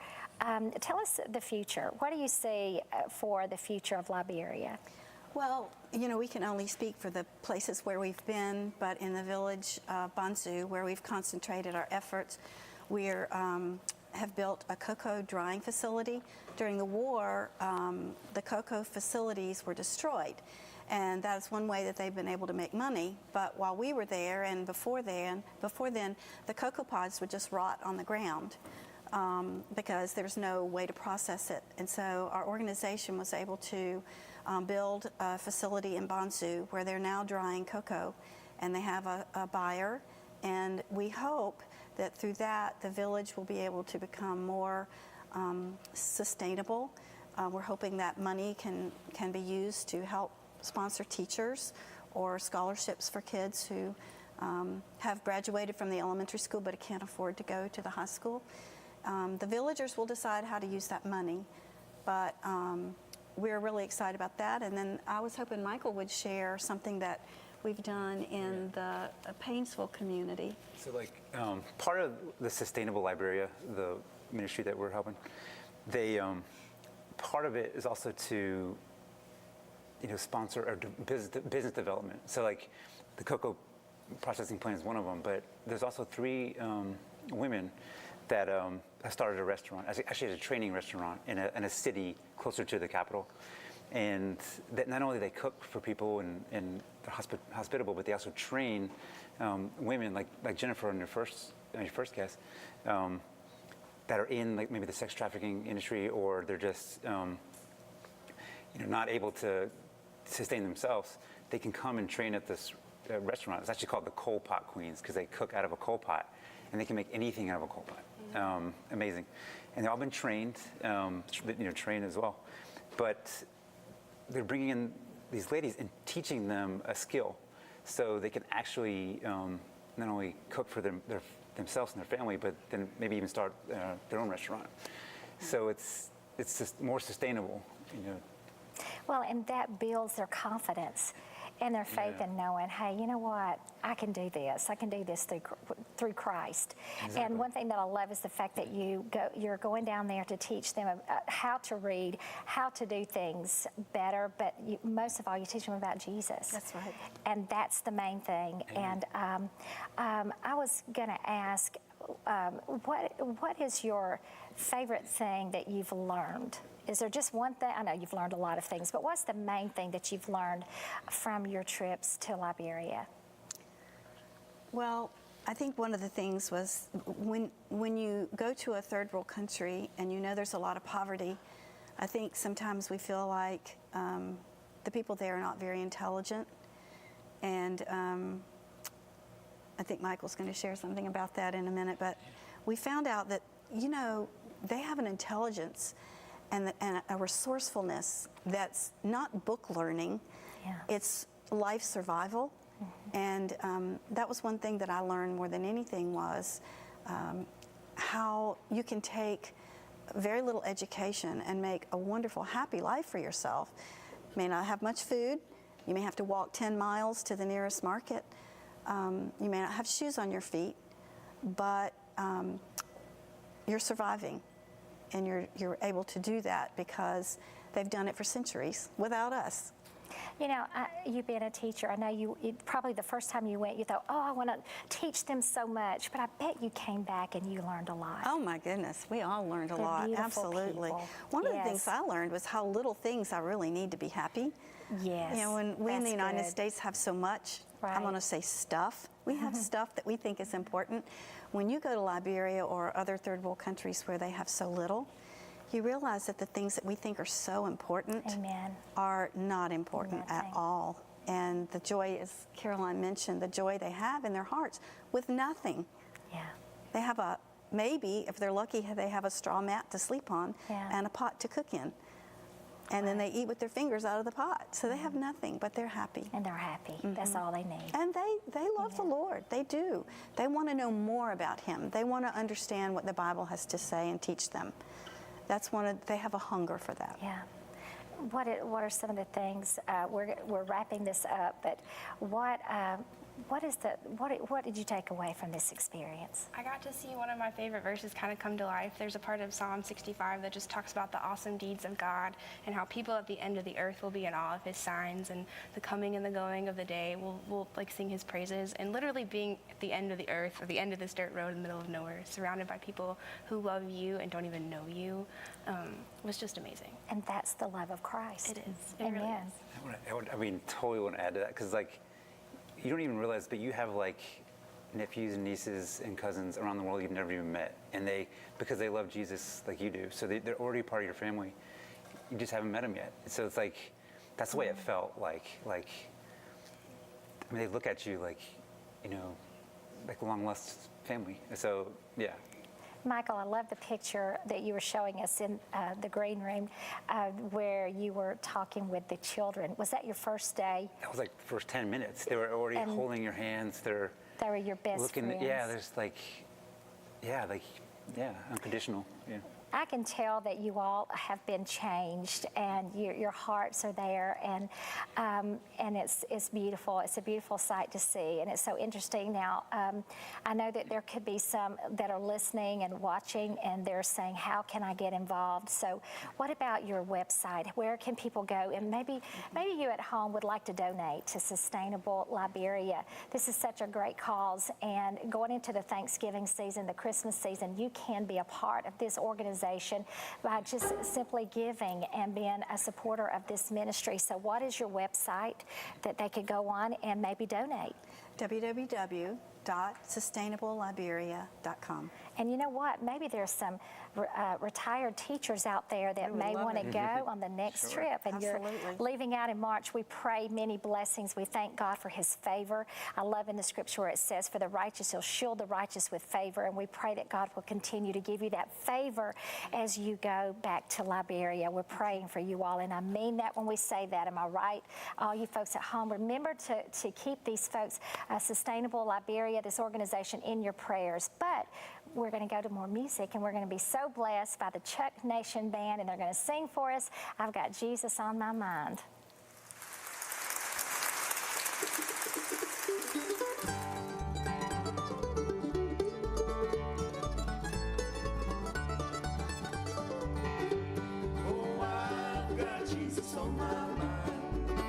Tell us the future. What do you see for the future of Liberia? Well, we can only speak for the places where we've been, but in the village Banzu, where we've concentrated our efforts, we have built a cocoa drying facility. During the war, the cocoa facilities were destroyed, and that's one way that they've been able to make money. But while we were there, and before then, the cocoa pods would just rot on the ground. Because there's no way to process it. And so our organization was able to build a facility in Banzu where they're now drying cocoa, and they have a buyer. And we hope that through that, the village will be able to become more sustainable. We're hoping that money can be used to help sponsor teachers or scholarships for kids who have graduated from the elementary school but can't afford to go to the high school. The villagers will decide how to use that money, but we're really excited about that. And then I was hoping Michael would share something that we've done in the Painesville community. So, part of the Sustainable Liberia, the ministry that we're helping, they part of it is also to sponsor or business development. So, the cocoa processing plant is one of them, but there's also 3 women that have started a restaurant, actually a training restaurant in a city closer to the capital. And that not only they cook for people and they're hospitable, but they also train women like Jennifer in your first guest, that are in maybe the sex trafficking industry, or they're just not able to sustain themselves. They can come and train at this restaurant. It's actually called the Coal Pot Queens, because they cook out of a coal pot, and they can make anything out of a coal pot. Amazing. And they've all been trained, trained as well. But they're bringing in these ladies and teaching them a skill, so they can actually not only cook for themselves and their family, but then maybe even start their own restaurant. So it's just more sustainable. Well, and that builds their confidence and their faith in knowing, hey, you know what? I can do this. I can do this through Christ. Exactly. And one thing that I love is the fact that you're going down there to teach them how to read, how to do things better, but most of all, you teach them about Jesus. That's right. And that's the main thing. And I was going to ask, what is your favorite thing that you've learned? Is there just one thing? I know you've learned a lot of things, but what's the main thing that you've learned from your trips to Liberia? Well, I think one of the things was when you go to a third world country and you know there's a lot of poverty, I think sometimes we feel like the people there are not very intelligent. And I think Michael's going to share something about that in a minute, but we found out that, you know, they have an intelligence and a resourcefulness that's not book learning, it's life survival. And that was one thing that I learned more than anything was how you can take very little education and make a wonderful, happy life for yourself. You may not have much food. You may have to walk 10 miles to the nearest market. You may not have shoes on your feet, but you're surviving. And you're able to do that because they've done it for centuries without us. You know, you being a teacher, I know you probably the first time you went, you thought, oh, I want to teach them so much, but I bet you came back and you learned a lot. Oh my goodness, we all learned a They're lot, beautiful absolutely. people. One of the Yes. things I learned was how little things I really need to be happy. Yes, You know, when we in the that's United good. States have so much, Right. I'm going to say stuff. We have stuff that we think is important. When you go to Liberia or other third world countries where they have so little, you realize that the things that we think are so important Amen. are not important at Nothing. all. And the joy, as Caroline mentioned, the joy they have in their hearts with nothing. Yeah. They have maybe, if they're lucky, they have a straw mat to sleep on and a pot to cook in. And then they eat with their fingers out of the pot. So they have nothing, but they're happy. And they're happy. That's all they need. And they love the Lord. They do. They want to know more about Him. They want to understand what the Bible has to say and teach them. That's they have a hunger for that. Yeah. What are some of the things, we're wrapping this up, but what did you take away from this experience? I got to see one of my favorite verses kind of come to life. There's a part of Psalm 65 that just talks about the awesome deeds of God and how people at the end of the earth will be in awe of His signs, and the coming and the going of the day will like sing His praises. And literally being at the end of the earth, or the end of this dirt road in the middle of nowhere, surrounded by people who love you and don't even know you, was just amazing. And that's the love of Christ. It is. It Amen. really is. I mean, totally want to add to that because, like, you don't even realize, but you have like nephews and nieces and cousins around the world you've never even met, and because they love Jesus like you do, so they're already part of your family. You just haven't met them yet. So it's like that's the way it felt. Like I mean, they look at you like, you know, like a long lost family. So yeah. Michael, I love the picture that you were showing us in the green room where you were talking with the children. Was that your first day? That was like the first 10 minutes. They were already holding your hands. They were your best looking, friends. yeah, there's unconditional. Yeah. I can tell that you all have been changed, and your hearts are there, and it's beautiful. It's a beautiful sight to see, and it's so interesting. Now, I know that there could be some that are listening and watching, and they're saying, "How can I get involved?" So, what about your website? Where can people go? And maybe you at home would like to donate to Sustainable Liberia. This is such a great cause, and going into the Thanksgiving season, the Christmas season, you can be a part of this organization by just simply giving and being a supporter of this ministry. So what is your website that they could go on and maybe donate? www.sustainableliberia.com. And you know what? Maybe there's some retired teachers out there that may want to go on the next trip, and Absolutely. you're leaving out in March. We pray many blessings. We thank God for His favor. I love in the scripture where it says, "For the righteous, He'll shield the righteous with favor," and we pray that God will continue to give you that favor as you go back to Liberia. We're praying for you all, and I mean that when we say that. Am I right? All you folks at home, remember to keep these folks, Sustainable Liberia, this organization, in your prayers. But we're going to go to more music, and we're going to be so blessed by the Czech Nation Band, and they're going to sing for us, I've Got Jesus on My Mind. On my mind,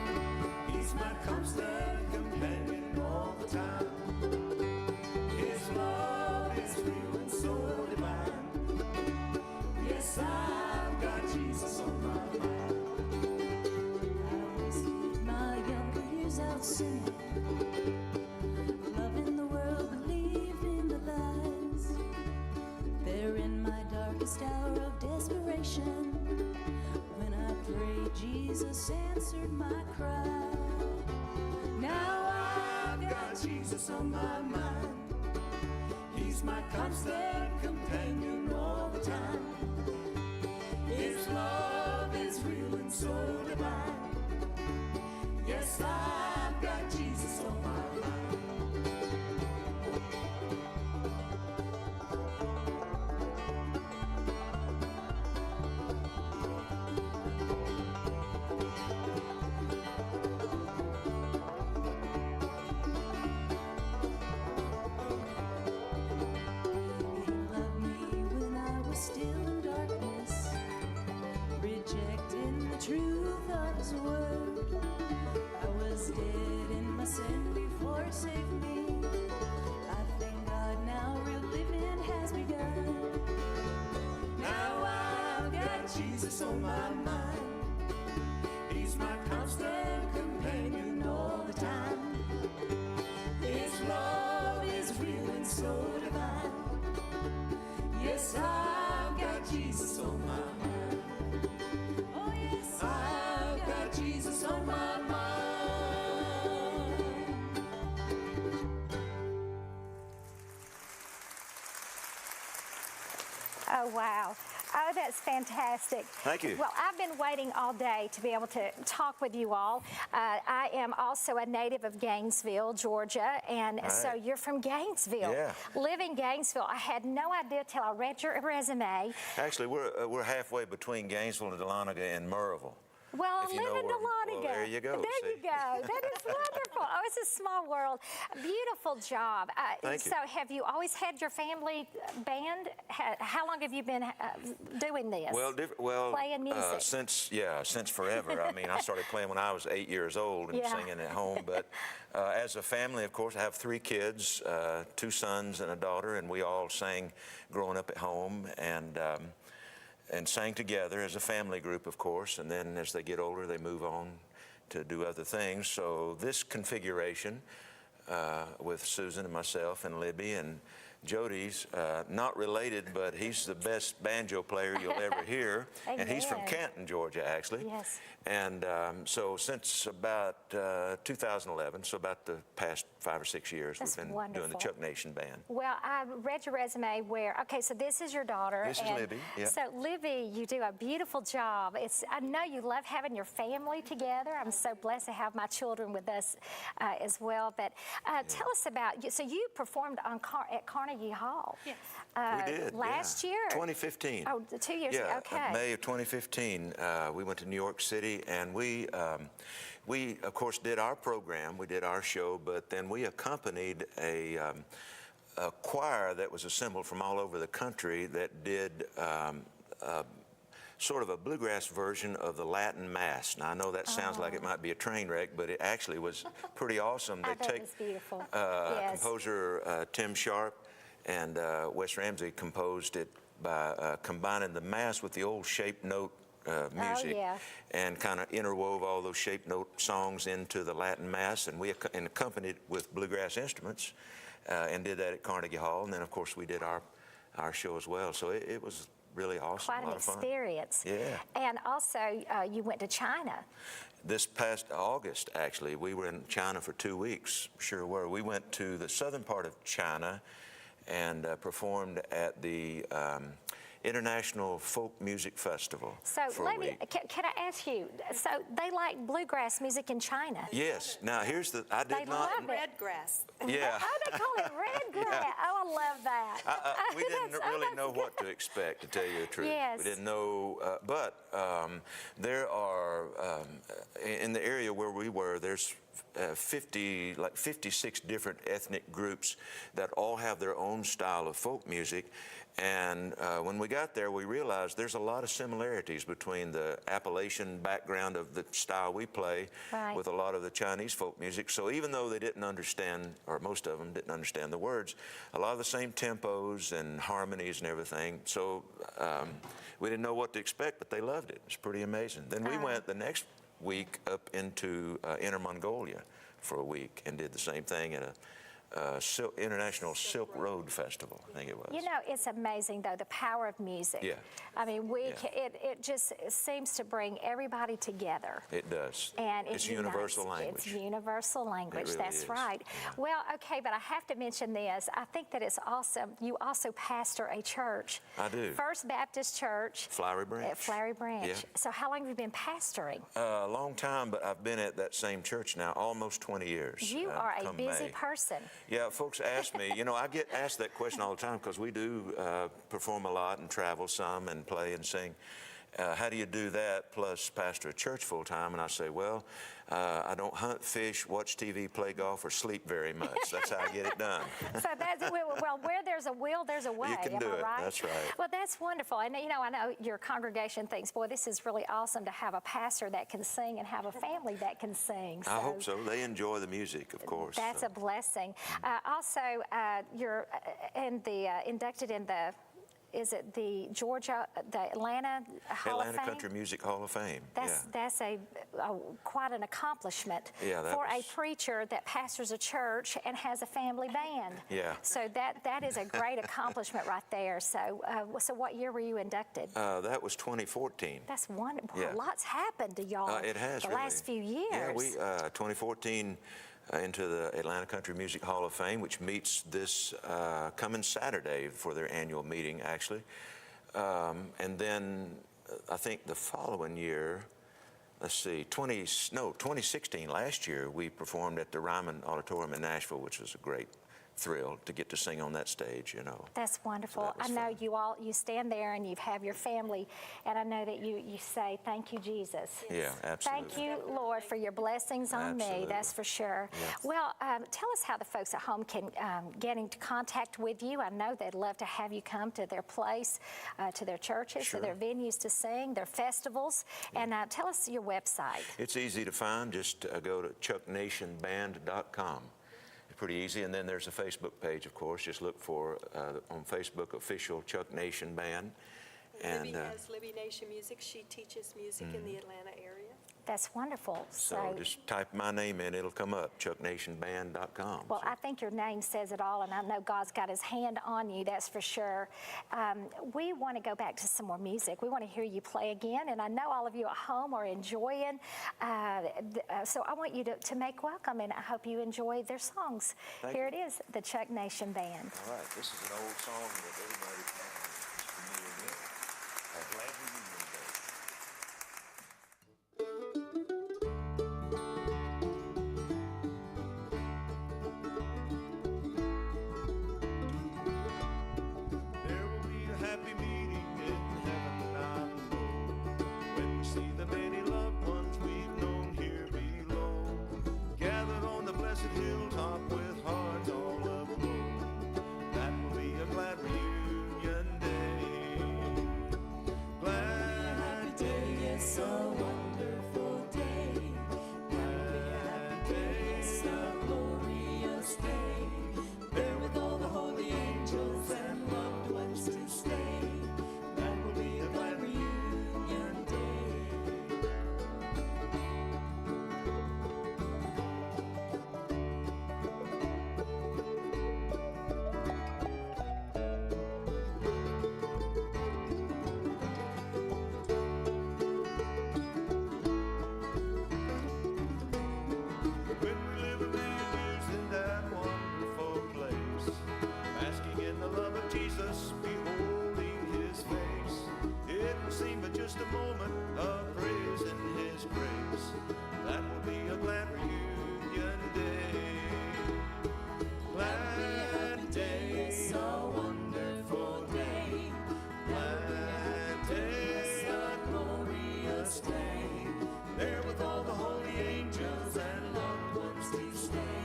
he's my constant companion all the time. His love is real and so divine. Yes, I've got Jesus on my mind. I wasted my younger years out sinning, loving the world, believing the lies. There in my darkest hour of desperation, Jesus answered my cry. Now I've got Jesus on my mind. He's my constant companion all the time. His love is real and so divine. Yes, I've got Jesus on my mind. Truth of his word. I was dead in my sin before he saved me. I thank God now real living has begun. Now I've got Jesus on my mind. He's my constant companion all the time. His love is real and so divine. Yes, I've got Jesus on my mind. I've got Jesus on my mind. Oh, wow. Oh, that's fantastic. Thank you. Well, I've been waiting all day to be able to talk with you all. I am also a native of Gainesville, Georgia, and so you're from Gainesville. Yeah. Live in Gainesville. I had no idea till I read your resume. Actually, we're halfway between Gainesville and Dahlonega and Murrayville. Well, I If you live know in where- Dahlonega. well, there you go, There see? you go. That is wonderful. Oh, it's a small world. Beautiful job. Thank you. So have you always had your family band? How long have you been doing this? Well, playing music? Since forever. I mean, I started playing when I was 8 years old and singing at home. But as a family, of course, I have 3 kids, 2 sons and a daughter, and we all sang growing up at home and sang together as a family group, of course, and then as they get older, they move on to do other things. So this configuration with Susan and myself and Libby and Jody's, not related, but he's the best banjo player you'll ever hear. And he's from Amen. Canton, Georgia, actually. Yes. And so since about 2011, so about the past 5 or 6 years, That's we've been doing the wonderful. Czech Nation Band. Well, I read your resume where, okay, so this is your daughter. This is Libby, yeah. So Libby, you do a beautiful job. I know you love having your family together. I'm so blessed to have my children with us as well. But tell us about, so you performed at Carnegie Hall. Yes. We did, last year? 2015. Oh, 2 years ago, okay. May of 2015, we went to New York City, and we of course did our program, we did our show, but then we accompanied a choir that was assembled from all over the country that did sort of a bluegrass version of the Latin Mass. Now, I know that sounds like it might be a train wreck, but it actually was pretty awesome. I thought it was beautiful. Yes. Composer Tim Sharp and Wes Ramsey composed it by combining the Mass with the old shape note music, and kind of interwove all those shape note songs into the Latin Mass, and we accompanied with bluegrass instruments, and did that at Carnegie Hall, and then of course we did our show as well. So it was really awesome. Quite a an lot of fun. experience. Yeah. And also, you went to China. This past August, actually, we were in China for 2 weeks. Sure were. We went to the southern part of China and performed at the International Folk Music Festival. So for a week. can I ask you, so they like bluegrass music in China? Yes. Now here's the, I did They not. love it. Red grass. Yeah. Oh, they call it red grass. Oh, I love that. We didn't That's- really know what to expect, to tell you the truth. Yes. We didn't know, but there are, in the area where we were, there's 56 different ethnic groups that all have their own style of folk music. And when we got there, we realized there's a lot of similarities between the Appalachian background of the style we play with a lot of the Chinese folk music. So even though they didn't understand, or most of them didn't understand the words, a lot of the same tempos and harmonies and everything. So we didn't know what to expect, but they loved it. It's pretty amazing. Then we went the next week up into Inner Mongolia for a week and did the same thing at a International Silk Road Festival, I think it was. You know, it's amazing, though, the power of music. Yeah. I mean, it just seems to bring everybody together. It does. And it's universal language. It's universal language. It really That's is. right. Yeah. Well, okay, but I have to mention this. I think that it's awesome. You also pastor a church. I do. First Baptist Church. Flowery Branch. At Flowery Branch. Yeah. So how long have you been pastoring? A long time, but I've been at that same church now almost 20 years. You are a come busy May. person. Yeah, folks ask me, I get asked that question all the time because we do perform a lot and travel some and play and sing. How do you do that plus pastor a church full time? And I say, well, I don't hunt, fish, watch TV, play golf, or sleep very much. That's how I get it done. So that's, well, where there's a will, there's a way. You can do Am I it. right? That's right. Well, that's wonderful. And I know your congregation thinks, boy, this is really awesome to have a pastor that can sing and have a family that can sing. I hope so. They enjoy the music, of course. That's a blessing. Also, you're inducted in the. Is it the Atlanta Hall of Fame? Atlanta Country Music Hall of Fame. That's quite an accomplishment for a preacher that pastors a church and has a family band. Yeah. So that is a great accomplishment right there. So what year were you inducted? That was 2014. That's wonderful. Yeah. Lots happened to y'all It has the really. last few years. Yeah, we 2014 into the Atlanta Country Music Hall of Fame, which meets this coming Saturday for their annual meeting, actually. And then I think the following year, 2016, last year, we performed at the Ryman Auditorium in Nashville, which was a great thrill to get to sing on that stage, That's wonderful. So that was I know fun. you stand there and you have your family, and I know that you say, thank you, Jesus. Yeah, absolutely. Thank you, Lord, for your blessings on me, Absolutely. that's for sure. Yes. Well, tell us how the folks at home can get into contact with you. I know they'd love to have you come to their place, to their churches, Sure. to their venues to sing, their festivals, and tell us your website. It's easy to find. Just go to chucknationband.com. Pretty easy, and then there's a Facebook page, of course. Just look for on Facebook official Chuck Nation Band. Libby has Libby Nation Music. She teaches music in the Atlanta area. That's wonderful. So just type my name in, it'll come up, chucknationband.com. Well, I think your name says it all, and I know God's got his hand on you, that's for sure. We want to go back to some more music. We want to hear you play again, and I know all of you at home are enjoying. So I want you to make welcome, and I hope you enjoy their songs. Here it is, the Chuck Nation Band. All right, this is an old song that everybody is familiar with. I'm glad we knew them today. There will be a happy meeting in heaven, I know, when we see the many loved ones we've known here below, gathered on the blessed hilltop with hearts all aglow. That will be a glad reunion day. a moment of praise in His grace. That will be a glad reunion day. Glad day, a wonderful day. Glad day, a glorious day. There with all the holy angels and loved ones to stay.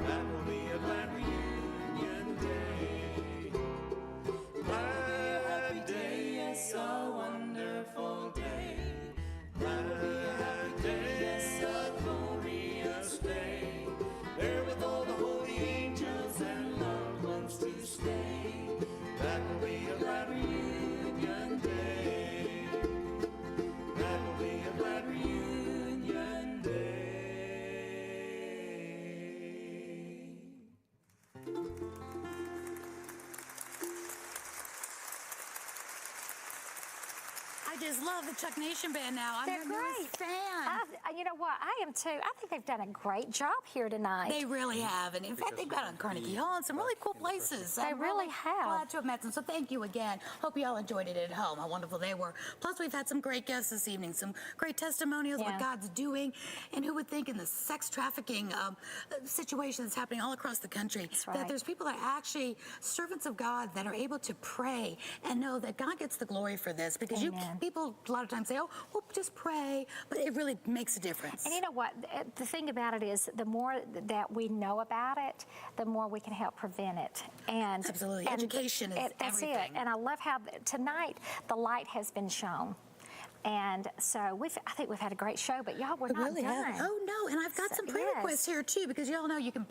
That will be a glad reunion day. Glad day, yes, a wonderful day. Glad day, yes, a glorious day. There with all the holy angels and loved ones to stay. That will be a glad reunion day. That will be a glad reunion day. I just love the Czech Nation Band now. I'm They're their newest great. fan. You know what? I am too. I think they've done a great job here tonight. They really have. And in fact, they've got on Carnegie Hall and some really cool places. They really have. Glad to have met them. So thank you again. Hope you all enjoyed it at home, how wonderful they were. Plus, we've had some great guests this evening, some great testimonials, Yeah. what God's doing. And who would think in the sex trafficking situation that's happening all across the country, right. that there's people that are actually servants of God that are able to pray and know that God gets the glory for this. Because Amen. people a lot of times say, oh, well, just pray. But it really makes a difference. And you know what? The thing about it is, the more that we know about it, the more we can help prevent it. And Absolutely. Education is that's everything. it. And I love how tonight the light has been shown. And so I think we've had a great show, but y'all, we're We not really done. have. Oh no, and I've got some prayer yes. requests here too, because y'all know you can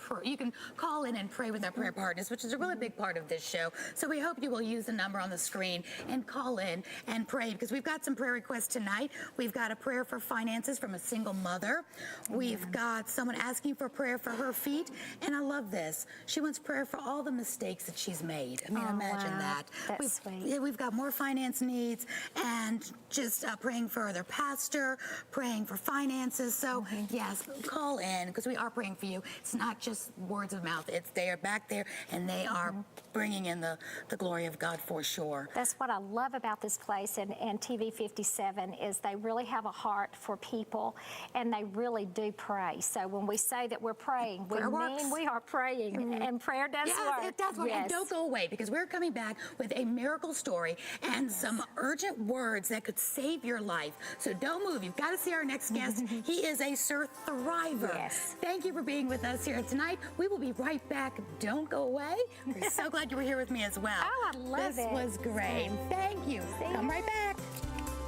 call in and pray with our prayer partners, which is a really big part of this show. So we hope you will use the number on the screen and call in and pray, because we've got some prayer requests tonight. We've got a prayer for finances from a single mother. We've got someone asking for prayer for her feet, and I love this. She wants prayer for all the mistakes that she's made. I mean, Oh, imagine wow. that. That's sweet. Yeah, we've got more finance needs, and just praying for their pastor, praying for finances. So yes, call in, because we are praying for you. It's not just words of mouth. It's they are back there, and they are bringing in the glory of God for sure. That's what I love about this place and TV 57 is they really have a heart for people, and they really do pray. So when we say that we're praying, we Prayer mean works. we are praying, and prayer does Yes, work. it does work. And Yes. don't go away, because we're coming back with a miracle story and some urgent words that could save your life. So don't move. You've got to see our next guest. He is a thriver. Yes. Thank you for being with us here tonight. We will be right back. Don't go away. We're so glad you were here with me as well. Oh, I love this it. was great. Thank you. Come right back.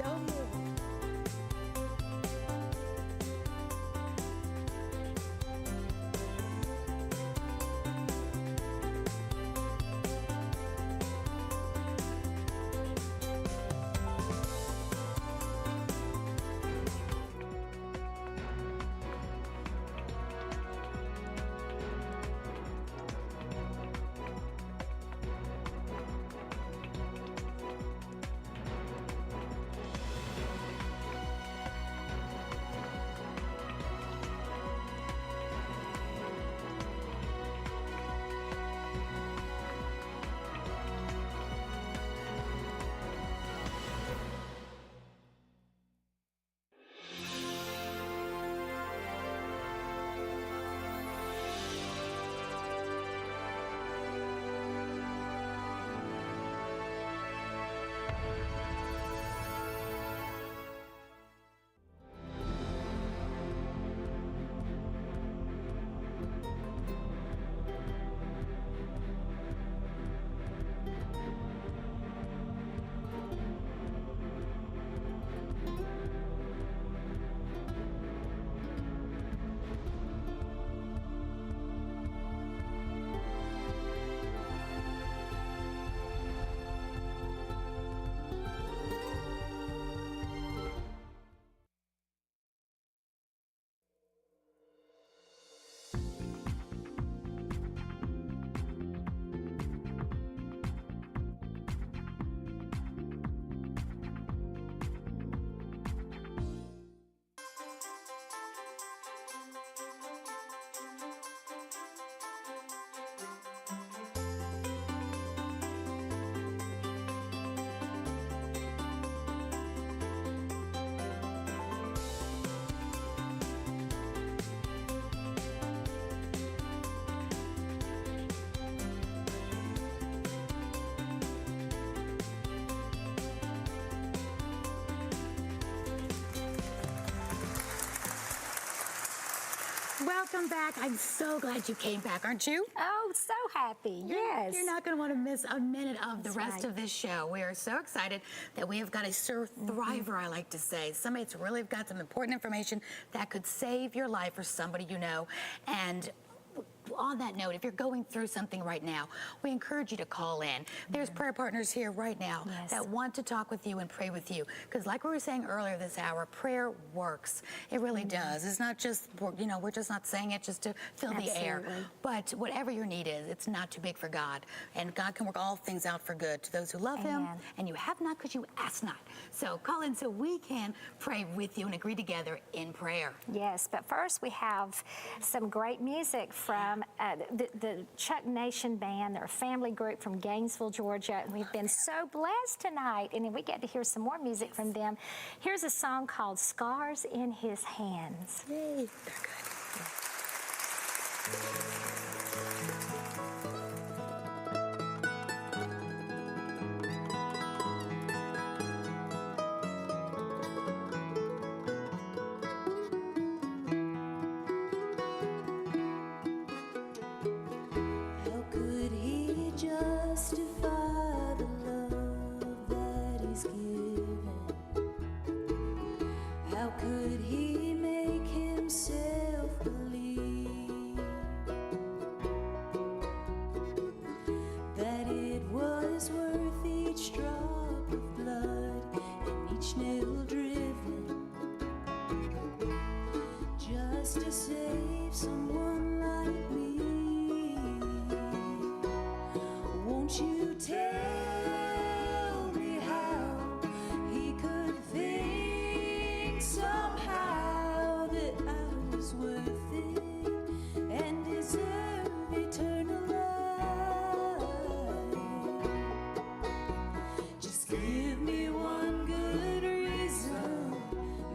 Don't move. welcome back. I'm so glad you came back, aren't you? Oh, so happy. Yes. You're not going to want to miss a minute of the That's rest right. of this show. We are so excited that we have got a thriver, I like to say. Somebody that's really got some important information that could save your life or somebody you know. And on that note, if you're going through something right now, we encourage you to call in. There's prayer partners here right now that want to talk with you and pray with you. Because like we were saying earlier this hour, prayer works. It really does. It's not just, we're just not saying it just to fill the air. But whatever your need is, it's not too big for God. And God can work all things out for good to those who love Him. And you have not because you ask not. So call in so we can pray with you and agree together in prayer. Yes, but first we have some great music from the Czech Nation Band. They're a family group from Gainesville, Georgia. And we've been so blessed tonight, and we get to hear some more music from them. Here's a song called Scars in His Hands. Yay, they're good. How could he justify the love that he's given? How could he make himself believe that it was worth each drop of blood and each nail driven just to save someone like me? Won't you tell me how he could think somehow that I was worth it and deserve eternal life? Just give me one good reason,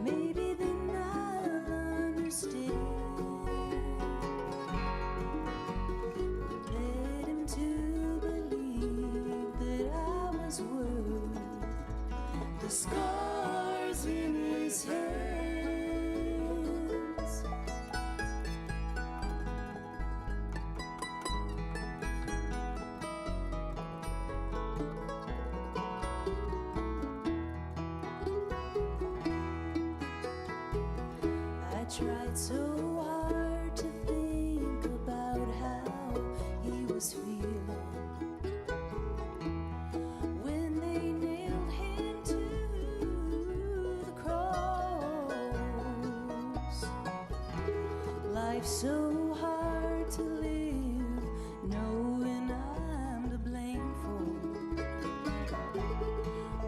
maybe then I'll understand. Led him to believe that I was worth the scars in his hands. I tried so hard to think about how he was feeling when they nailed him to the cross. Life's so hard to live, knowing I'm to blame for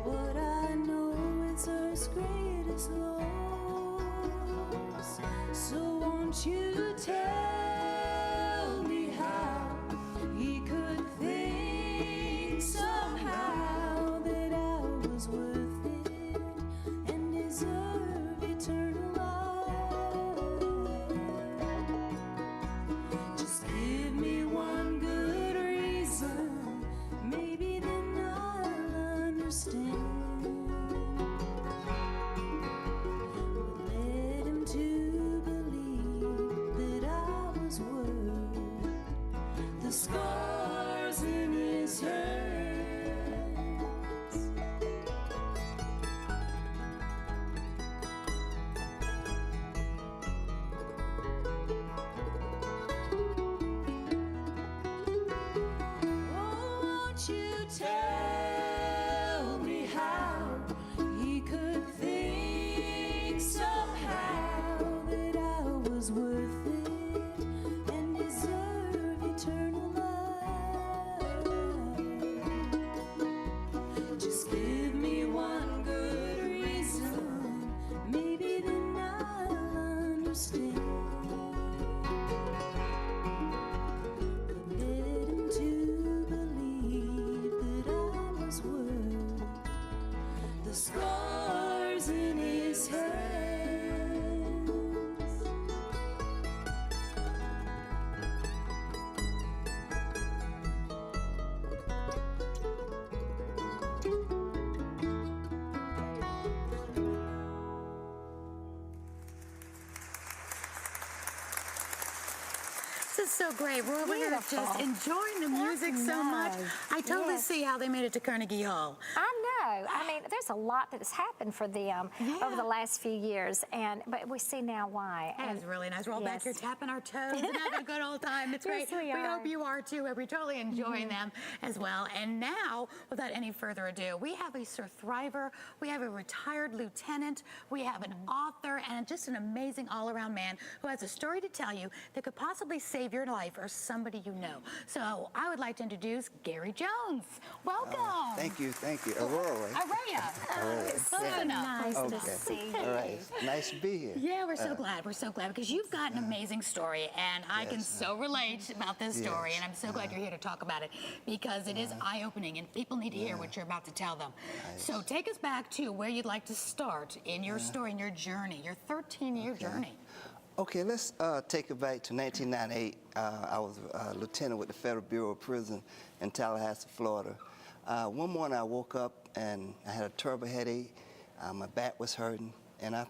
what I know is Earth's greatest loss. So won't you tell me how he could think somehow that I was worth it and deserve eternal life? Just give me one good reason, maybe then I'll understand. Led him to believe that I was worth the scars in his hands. Oh, won't you tell me how he could think somehow that I was worth it and deserve eternal life? Just give me one good reason, maybe then I'll understand. Led him to believe that I was worth the scars in his hands. is so great. We're over here just Beautiful. enjoying the music so much. nice. I totally Yes. see how they made it to Carnegie Hall. I know. I mean, there's a lot that has happened for them over the last few years, but we see now why. That is really nice. We're all back here Yes. tapping our toes and having a good old time. It's Yes, great. we are. hope you are too. We're totally enjoying them as well. And now, without any further ado, we have a survivor, we have a retired lieutenant, we have an author, and just an amazing all-around man who has a story to tell you that could possibly save your life or somebody you know. So I would like to introduce Gary Jones. Welcome. Thank you, Aurora. Araya. So nice to Okay. see you. All right, nice to be here. Yeah, we're so glad. We're so glad because you've got an amazing story, and I can so relate about this story, and I'm so glad you're here to talk about it because it is eye-opening, and people need to hear what you're about to tell them. So take us back to where you'd like to start in your story, in your journey, your 13-year journey. Okay, let's take it back to 1998. I was a lieutenant with the Federal Bureau of Prison in Tallahassee, Florida. One morning I woke up and I had a terrible headache. My back was hurting, and I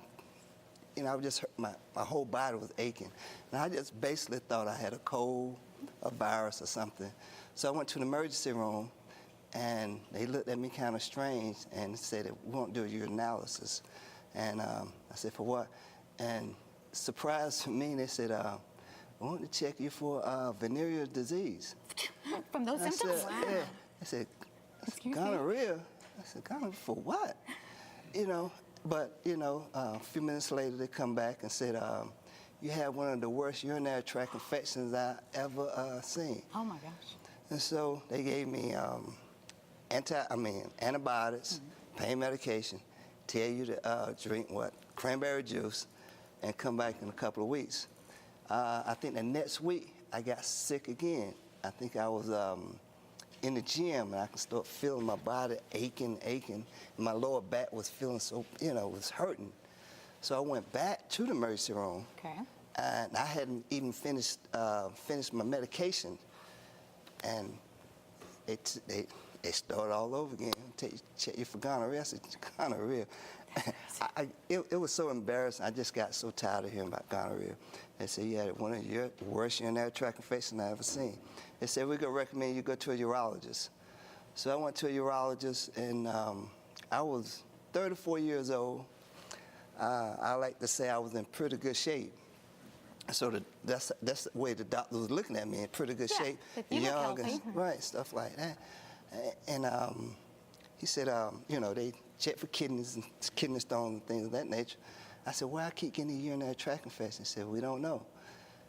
was just my whole body was aching. And I just basically thought I had a cold, a virus or something. So I went to the emergency room, and they looked at me kind of strange and said, "We won't do a urinalysis." And I said, "For what?" And surprise to me, they said, "We want to check you for venereal disease." From those I symptoms? said, yeah. I said, Excuse me? "Gonorrhea?" I said, "Gonorrhea for what?" But a few minutes later they come back and said, "You had one of the worst urinary tract infections I ever seen." Oh my gosh. And so they gave me antibiotics, pain medication, tell you to drink cranberry juice, and come back in a couple of weeks. I think the next week I got sick again. I think I was in the gym, and I could start feeling my body aching. And my lower back was feeling so, it was hurting. So I went back to the emergency room. Okay. And I hadn't even finished my medication. And they started all over again. Check you for gonorrhea. I said, "Gonorrhea?" It was so embarrassing. I just got so tired of hearing about gonorrhea. They said, "You had one of the worst urinary tract infections I ever seen." They said, "We're going to recommend you go to a urologist." So I went to a urologist, and I was 34 years old. I like to say I was in pretty good shape. So that's the way the doctor was looking at me, in pretty good shape. You look healthy. Right, stuff like that. And he said, they check for kidneys and kidney stones and things of that nature. I said, "Well, I keep getting a urinary tract infection." He said, "We don't know."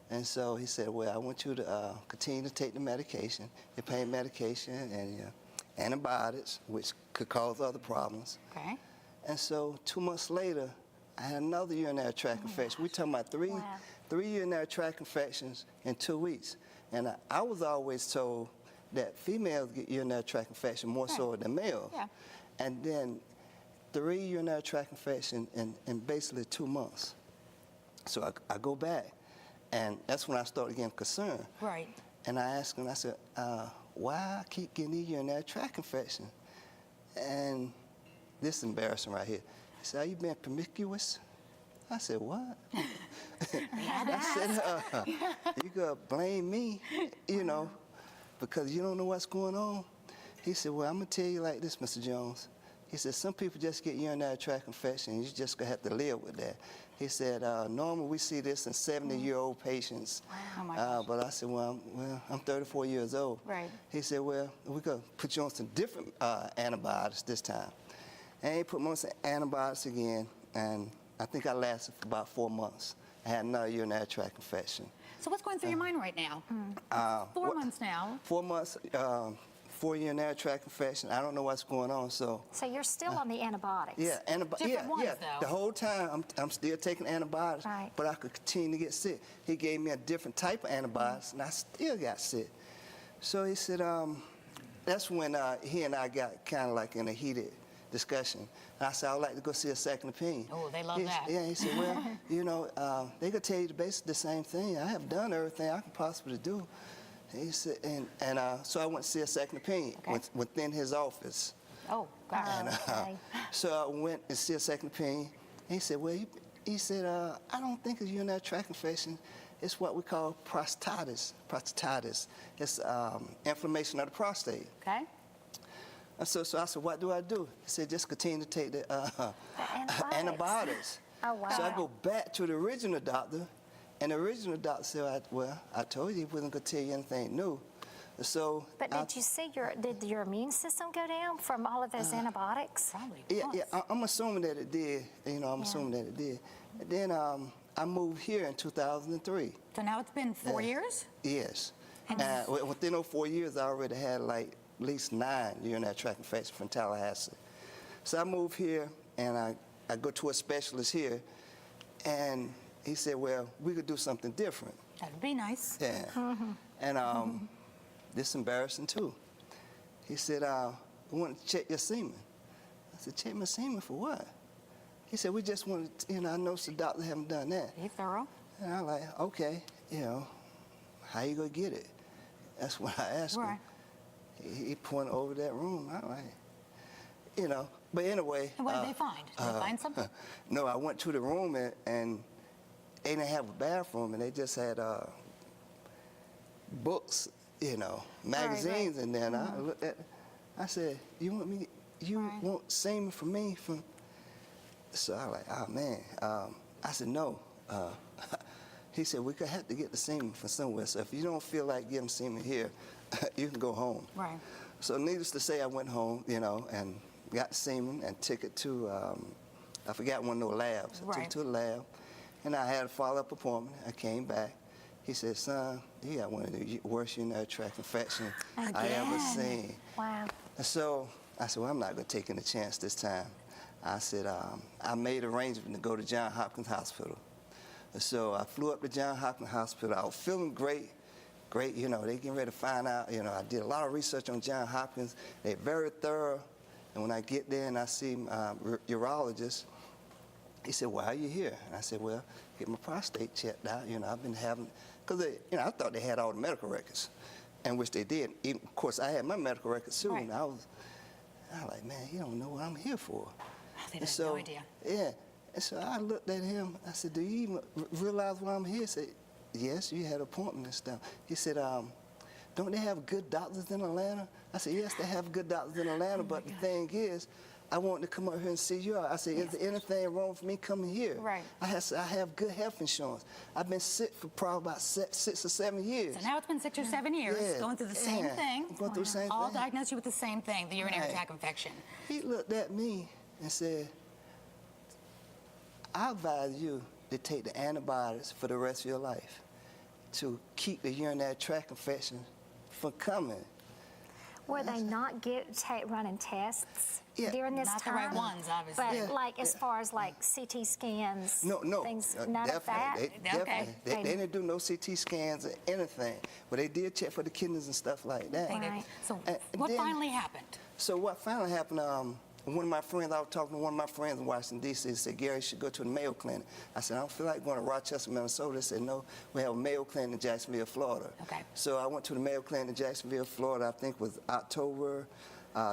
And so he said, "Well, I want you to continue to take the medication, your pain medication and your antibiotics, which could cause other problems." Okay. And so 2 months later, I had another urinary tract infection. We're talking about three urinary tract infections in 2 weeks. And I was always told that females get urinary tract infection more so than males. Yeah. And then 3 urinary tract infections in basically 2 months. So I go back, and that's when I started getting concerned. Right. And I asked him, I said, "Why I keep getting these urinary tract infections?" And this is embarrassing right here. He said, "Are you being promiscuous?" I said, "What?" I said, "You gonna blame me, because you don't know what's going on?" He said, "Well, I'm gonna tell you like this, Mr. Jones." He said, "Some people just get urinary tract infection. You just gonna have to live with that." He said, "Normally we see this in 70-year-old patients." Oh my gosh. But I said, well, I'm 34 years old. Right. He said, "Well, we're gonna put you on some different antibiotics this time." And he put me on some antibiotics again, and I think I lasted for about 4 months. I had another urinary tract infection. So what's going through your mind right now? 4 months now. 4 months, 4 urinary tract infection. I don't know what's going on, so. So you're still on the antibiotics. Yeah, Different ones, though. The whole time I'm still taking antibiotics, Right. but I could continue to get sick. He gave me a different type of antibiotics, and I still got sick. So he said, that's when he and I got kind of like in a heated discussion. And I said, "I would like to go see a second opinion." Oh, they love that. Yeah, he said, "Well, they could tell you basically the same thing. I have done everything I could possibly do." He said, so I went to see a second opinion within his office. Oh, gosh. And, Okay. so I went and see a second opinion. He said, "Well," I don't think it's urinary tract infection. it's what we call prostatitis. Prostatitis. It's inflammation of the prostate. Okay. And so I said, what do I do? He said, just continue to take the antibiotics. Oh, wow. So I go back to the original doctor, and the original doctor said, well, I told you he wasn't going to tell you anything new. So But did you see did your immune system go down from all of those antibiotics? Probably. Yeah, I'm assuming that it did. You know, I'm assuming that it did. And then I moved here in 2003. So now it's been 4 years? Yes. And within those 4 years, I already had like at least 9 urinary tract infections from Tallahassee. So I moved here, and I go to a specialist here, and he said, well, we could do something different. That'd be nice. Yeah. And this is embarrassing too. He said, we want to check your semen. I said, check my semen for what? He said, we just want to, I know some doctors haven't done that. Be thorough. And I'm like, okay, how you gonna get it? That's what I asked him. He pointed over that room. I'm like, but anyway. And what did they find? Did they find something? No, I went to the room and they didn't have a bathroom, and they just had books, magazines in there. And I looked at, I said, you want semen from me? So I was like, oh man. I said, no. He said, we could have to get the semen from somewhere. So if you don't feel like getting semen here, you can go home. Right. So needless to say, I went home, and got semen and took it to, I forgot one of those labs. I took it to the lab, and I had a follow-up appointment. I came back. He said, son, you got one of the worst urinary tract infections I ever seen. Wow. And so I said, well, I'm not going to take any chance this time. I said, I made arrangements to go to Johns Hopkins Hospital. And so I flew up to Johns Hopkins Hospital. I was feeling great, they getting ready to find out. I did a lot of research on Johns Hopkins. They're very thorough. And when I get there and I see urologist, he said, why are you here? And I said, well, get my prostate checked out. I've been having, because I thought they had all the medical records, and which they did. Even, of course, I had my medical records too, and I was like, man, you don't know what I'm here for. They have no idea. Yeah. And so I looked at him. I said, do you even realize why I'm here? He said, yes, you had an appointment and stuff. He said, don't they have good doctors in Atlanta? I said, yes, they have good doctors in Atlanta, but the thing is, I wanted to come up here and see you. I said, is there anything wrong with me coming here? Right. I have good health insurance. I've been sick for probably about 6 or 7 years. So now it's been 6 or 7 years, going through the same thing. Going through the same thing. All diagnosed you with the same thing, the urinary tract infection. He looked at me and said, I advise you to take the antibiotics for the rest of your life to keep the urinary tract infection from coming. Were they not running tests during this not time? Not the right ones, obviously. But as far as like CT scans, no, things, none of that? They didn't do no CT scans or anything, but they did check for the kidneys and stuff like that. Right. So what finally happened? So what finally happened, one of my friends, I was talking to one of my friends in Washington, D.C., and said, Gary, you should go to the Mayo Clinic. I said, I don't feel like going to Rochester, Minnesota. They said, no, we have a Mayo Clinic in Jacksonville, Florida. Okay. So I went to the Mayo Clinic in Jacksonville, Florida, I think it was October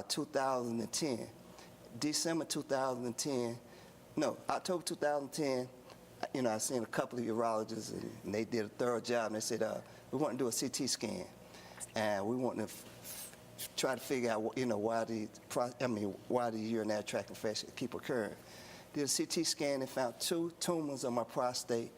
2010. December 2010, no, October 2010, I seen a couple of urologists, and they did a thorough job, and they said, we want to do a CT scan, and we want to try to figure out, why the urinary tract infection keep occurring. Did a CT scan and found 2 tumors on my prostate,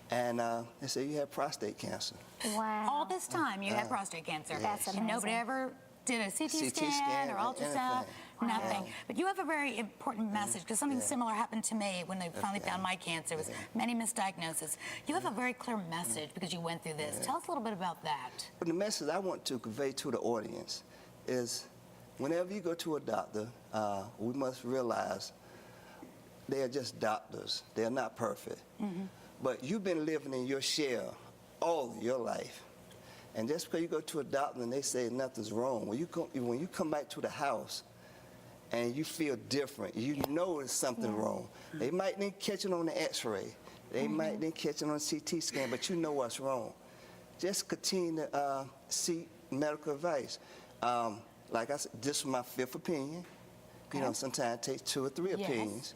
and they said you had prostate cancer. Wow. All this time you had prostate cancer. That's amazing. And nobody ever did a CT scan or ultrasound, nothing. But you have a very important message, because something similar happened to me when they finally found my cancer. It was many misdiagnoses. You have a very clear message because you went through this. Tell us a little bit about that. But the message I want to convey to the audience is, whenever you go to a doctor, we must realize they are just doctors. They're not perfect. But you've been living in your shell all of your life. And just because you go to a doctor and they say nothing's wrong, when you come back to the house and you feel different, you know there's something wrong. They might need to catch it on the x-ray. They might need to catch it on a CT scan, but you know what's wrong. Just continue to seek medical advice. Like I said, this is my 5th opinion. Sometimes it takes 2 or 3 opinions.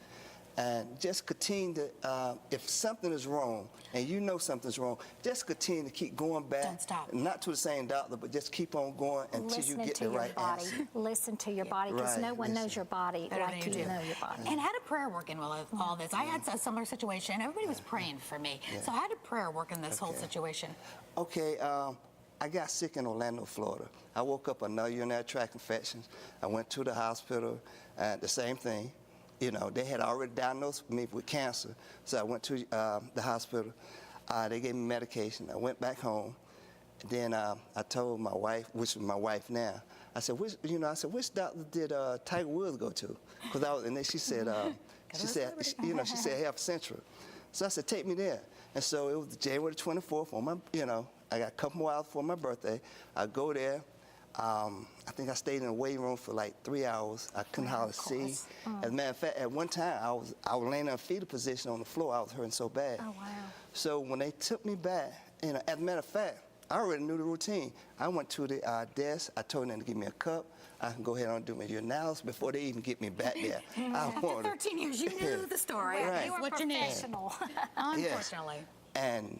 And just continue to, if something is wrong, and you know something's wrong, just continue to keep going back. Don't stop. Not to the same doctor, but just keep on going until you get the right answer. Listen to your body, because Right, no one knows your body Better like than you you do. know your body. And how did prayer work in all this? I had a similar situation. Everybody was praying for me. So how did prayer work in this whole situation? Okay, I got sick in Orlando, Florida. I woke up with another urinary tract infection. I went to the hospital, the same thing. You know, they had already diagnosed me with cancer, so I went to the hospital. They gave me medication. I went back home. Then I told my wife, which is my wife now, I said, which doctor did Tiger Woods go to? And then she said, she said Health Central. So I said, take me there. And so it was January 24th on my, I got a couple more hours before my birthday. I go there. I think I stayed in the waiting room for like 3 hours. I couldn't hardly see. As a matter of fact, at one time, I was laying in a fetal position on the floor. I was hurting so bad. Oh, wow. So when they took me back, as a matter of fact, I already knew the routine. I went to the desk. I told them to give me a cup. I can go ahead and do my urinalysis before they even get me back there. After 13 years, you knew the story. Right. You were What you need. professional. Unfortunately. And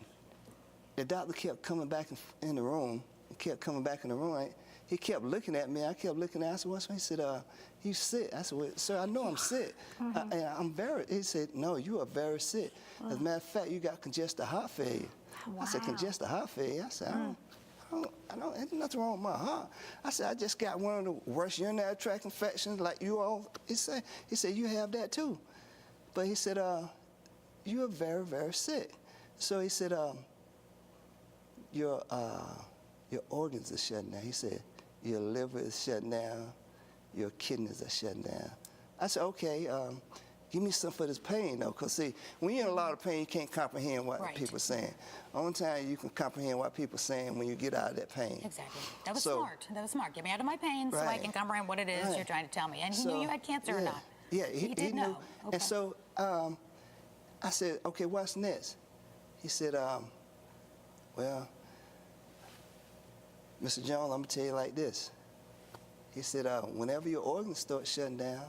the doctor kept coming back in the room. He kept coming back in the room. He kept looking at me. I kept looking at him. I said, what's wrong? He said, you sick. I said, well, sir, I know I'm sick. And I'm very, he said, no, you are very sick. As a matter of fact, you got congestive heart failure. Wow. I said, congestive heart failure? I said, I don't, there's nothing wrong with my heart. I said, I just got one of the worst urinary tract infections like you all. He said, you have that too. But he said, you are very, very sick. So he said, your organs are shutting down. He said, your liver is shutting down, your kidneys are shutting down. I said, okay, give me some for this pain, though, because, see, when you're in a lot of pain, you can't comprehend what people are saying. Only time you can comprehend what people are saying when you get out of that pain. Exactly. That was smart. That was smart. Get me out of my pain so I can comprehend what it is you're trying to tell me. And he knew you had cancer or not? Yeah, he did know. Okay. And so I said, okay, what's next? He said, well, Mr. Jones, I'm going to tell you like this. He said, whenever your organs start shutting down,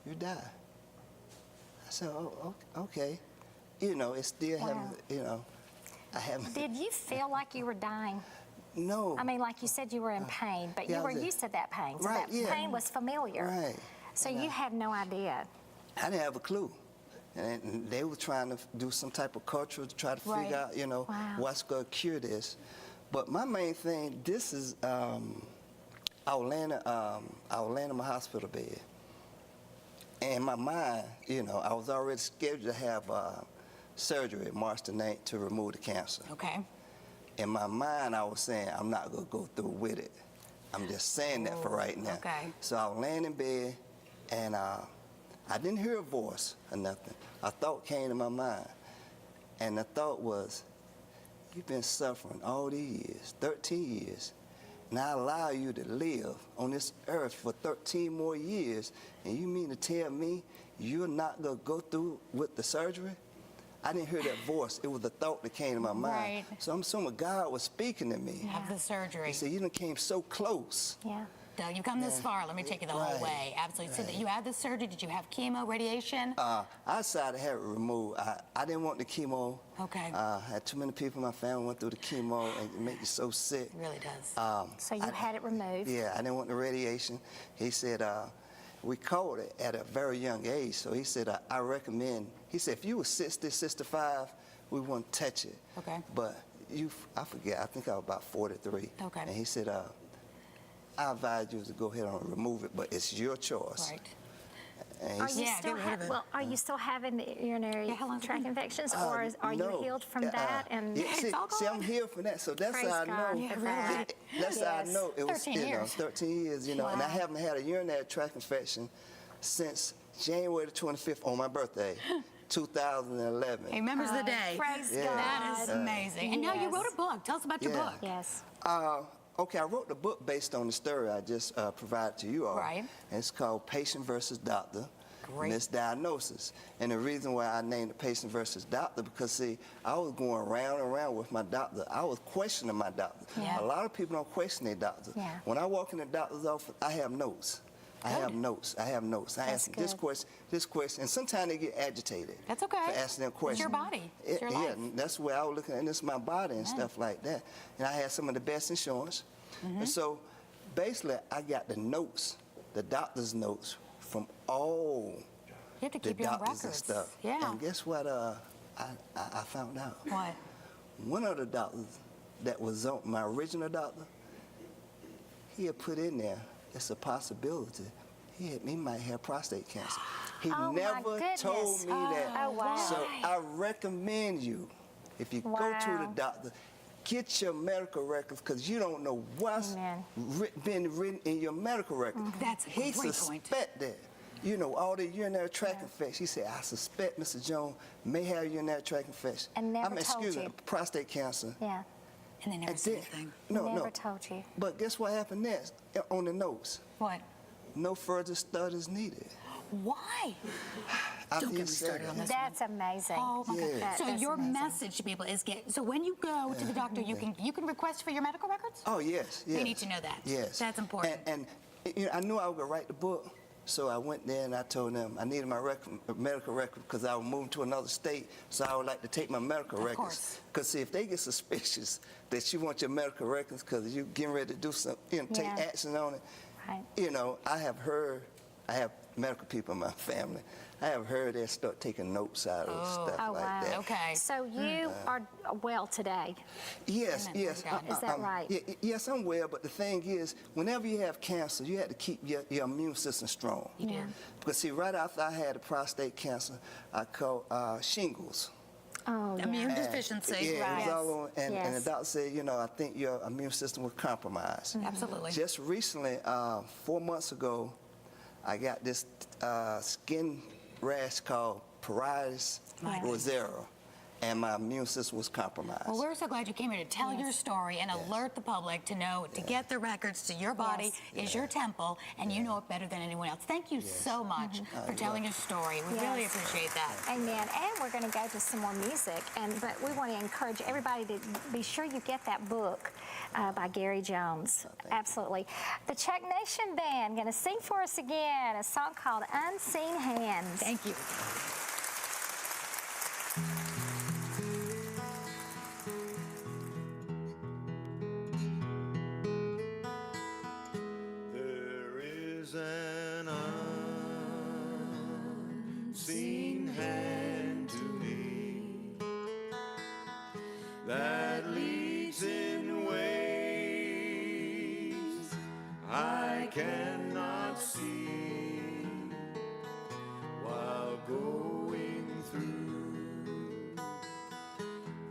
you die. I said, oh, okay. It's still having, I haven't. Did you feel like you were dying? No. I mean, like you said, you were in pain, but you were used to that pain. So Right, that pain was familiar. Right. So you had no idea. I didn't have a clue. And they were trying to do some type of culture to try to figure out, what's going to cure this. But my main thing, this is, I was laying in my hospital bed. And my mind, I was already scheduled to have surgery March the 9th to remove the cancer. Okay. In my mind, I was saying, I'm not going to go through with it. I'm just saying that for right now. Okay. So I was laying in bed, and I didn't hear a voice or nothing. A thought came to my mind. And the thought was, you've been suffering all these years, 13 years, and I allow you to live on this earth for 13 more years, and you mean to tell me you're not going to go through with the surgery? I didn't hear that voice. It was the thought that came to my mind. Right. So I'm assuming God was speaking to me. Have the surgery. He said, you done came so close. Yeah. Doug, you've come this far. Let me take you the whole way. Absolutely. So that you had the surgery. Did you have chemo, radiation? I decided to have it removed. I didn't want the chemo. Okay. I had too many people in my family went through the chemo, and it makes you so sick. It really does. So you had it removed? Yeah, I didn't want the radiation. He said, we caught it at a very young age, so he said, I recommend, he said, if you were 60, 65, we wouldn't touch it. Okay. But I forget, I think I was about 43. Okay. And he said, I advise you to go ahead and remove it, but it's your choice. Right. And Are he you, still are you still having the urinary tract infections, or are you healed from that? And see, I'm healed from that, so that's Praise how I God know. for that. That's how I know it was 13 years. 13 years, and I haven't had a urinary tract infection since January the 25th on my birthday, 2011. He remembers the day. Praise God. That is amazing. And now you wrote a book. Tell us about your book. Yes. Okay, I wrote the book based on the story I just provided to you all. Right. And it's called Patient versus Doctor. Great. Misdiagnosis. And the reason why I named it Patient versus Doctor, because, see, I was going round and round with my doctor. I was questioning my doctor. Yeah. A lot of people don't question their doctor. Yeah. When I walk in the doctor's office, I have notes. I have notes. I have notes. I ask them this question, and sometimes they get agitated. That's okay. For asking them questions. It's your body. It's your life. Yeah, and that's where I was looking at. This is my body and stuff like that. And I had some of the best insurance. And so basically, I got the notes, the doctor's notes from all You have to the keep your own doctors and records. stuff. Yeah. And guess what? I found out. What? One of the doctors that was on my original doctor, he had put in there, it's a possibility. He might have prostate cancer. He Oh, my never goodness. told me that. Oh, wow. So I recommend you, if you go to the Wow. doctor, get your medical records because you don't know what's Amen. been written in your medical record. That's a He great point. suspect that. You know, all the urinary tract infections. He said, I suspect Mr. Jones may have urinary tract infection. And never told excuse me, you. prostate cancer. Yeah. And they never And said then- anything. No, Never no. told you. But guess what happened next on the notes? What? No further studies needed. Why? After Don't he get me said started that. on this. That's amazing. Oh my Yeah. God! So That's your amazing. message to people is so when you go to the doctor, you can request for your medical records. Oh, yes, yes. They need to know that. Yes. That's important. And you know, I knew I was going to write the book, so I went there and I told them I needed my medical record because I was moving to another state, so I would like to take my medical records. course. Because see, if they get suspicious that you want your medical records because you're getting ready to do something, you know, take Yeah. action on it, Right. you know, I have medical people in my family. I have heard they start taking notes out of stuff Oh, like wow. that. Okay. So you are well today. Yes, Amen. yes. Praise God. Is that right? Yes, I'm well, but the thing is, whenever you have cancer, you have to keep your immune system strong. You do. Because see, right after I had the prostate cancer, I caught shingles. Oh, yeah. Immune deficiency. Yeah, it was all on, and Yes. the doctor said, you know, I think your immune system was compromised. Absolutely. Just recently, 4 months ago, I got this skin rash called psoriasis rosacea, and my immune system was compromised. Well, we're so glad you came here to tell your story and alert the public to know to get the records to your body is your temple, and you know it better than anyone else. Thank you so much for telling your story. We really Yes. appreciate that. Amen. And we're going to go to some more music, but we want to encourage everybody to be sure you get that book by Gary Jones. Absolutely. The Czech Nation Band going to sing for us again a song called Unseen Hands. Thank you. There is an unseen hand to me that leads in ways I cannot see while going through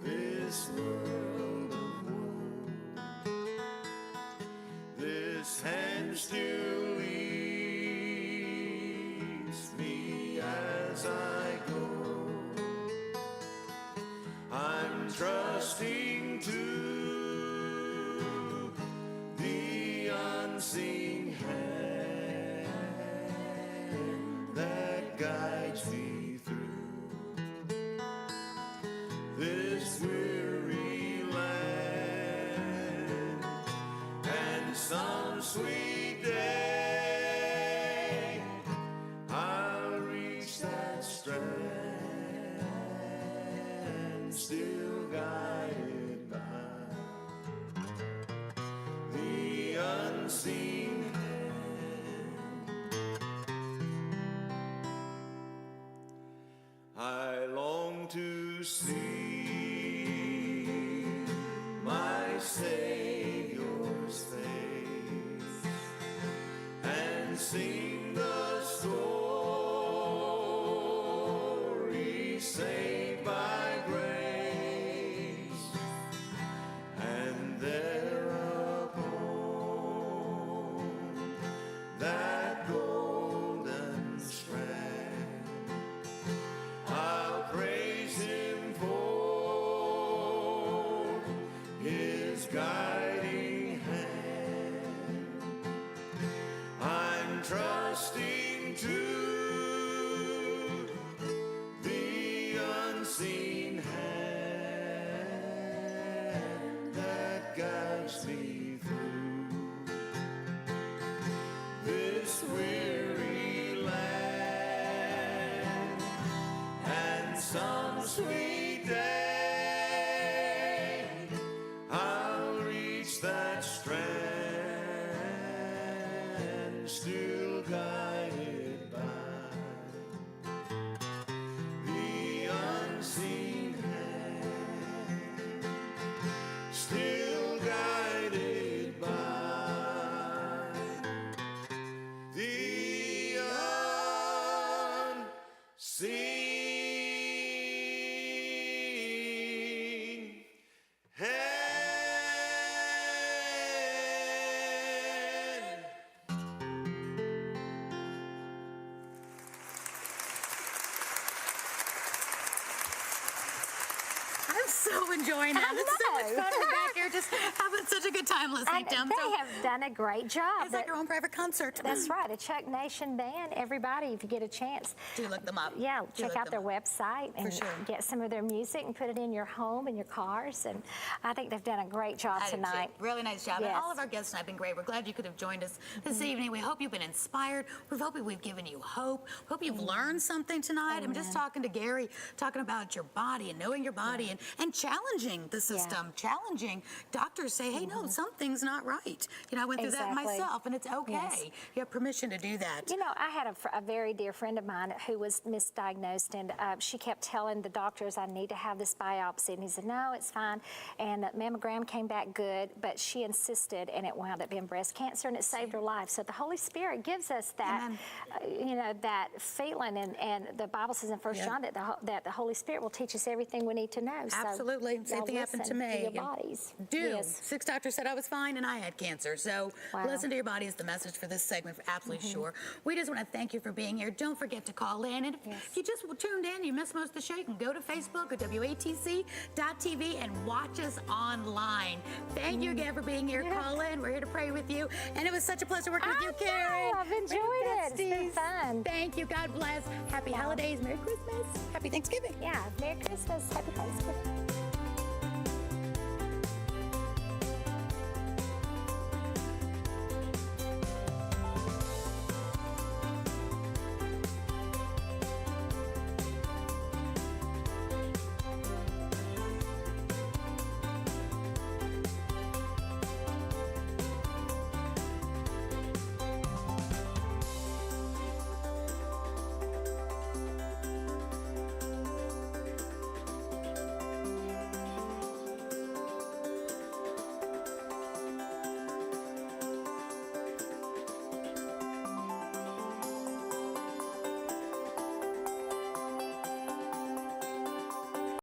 this world of woe. This hand still leads me as I go. I'm trusting to the unseen hand that guides me through this weary land. And some sweet day I'll reach that strand, still guided by the unseen hand. I long to see my Savior's face and sing the story saved by grace, and thereupon that golden strand I'll praise Him for His guiding hand. I'm trusting to the unseen hand that guides me through this way. sweet day I'll reach that strand, still guided by the unseen hand, still guided by the unseen hand. I'm so enjoying that. It's so much fun. We're back here just having such a good time listening to them. They have done a great job. It's like your own private concert. That's right, the Czech Nation Band. Everybody, if you get a chance, Do look them up. yeah, Do check look out their them up. website and sure. get some of their music and put it in your home and your cars. And I think they've done a great job I do too. tonight. Really nice job. And Yes. all of our guests tonight have been great. We're glad you could have joined us this evening. We hope you've been inspired. We hope we've given you hope. We hope you've learned something tonight. I'm just talking to Gary, talking about your body and knowing your body and challenging the system, challenging doctors say, hey, no, something's not right. You know, I went through that Exactly. myself, and it's okay. Yes. You have permission to do that. You know, I had a very dear friend of mine who was misdiagnosed, and she kept telling the doctors, I need to have this biopsy. And he said, no, it's fine. And the mammogram came back good, but she insisted, and it wound up being breast cancer, and it saved her life. So the Holy Spirit gives us that, you know, that feeling. And the Bible says in 1 John that the Holy Spirit will teach us everything we need to know. Absolutely. So Same thing happened to listen me. your bodies. Do. Yes. 6 doctors said I was fine, and I had cancer. So Wow. listen to your body is the message for this segment, for absolutely sure. We just want to thank you for being here. Don't forget to call in. And if you just tuned in, you missed most of the show, you can go to Facebook or WATC.tv and watch us online. Thank you again for being here. Call in. We're here to pray with you. And it was such a pleasure working with you, Karen. I've enjoyed it. It's been fun. Thank you. God bless. Happy holidays. Merry Christmas. Happy Thanksgiving. Yeah, Merry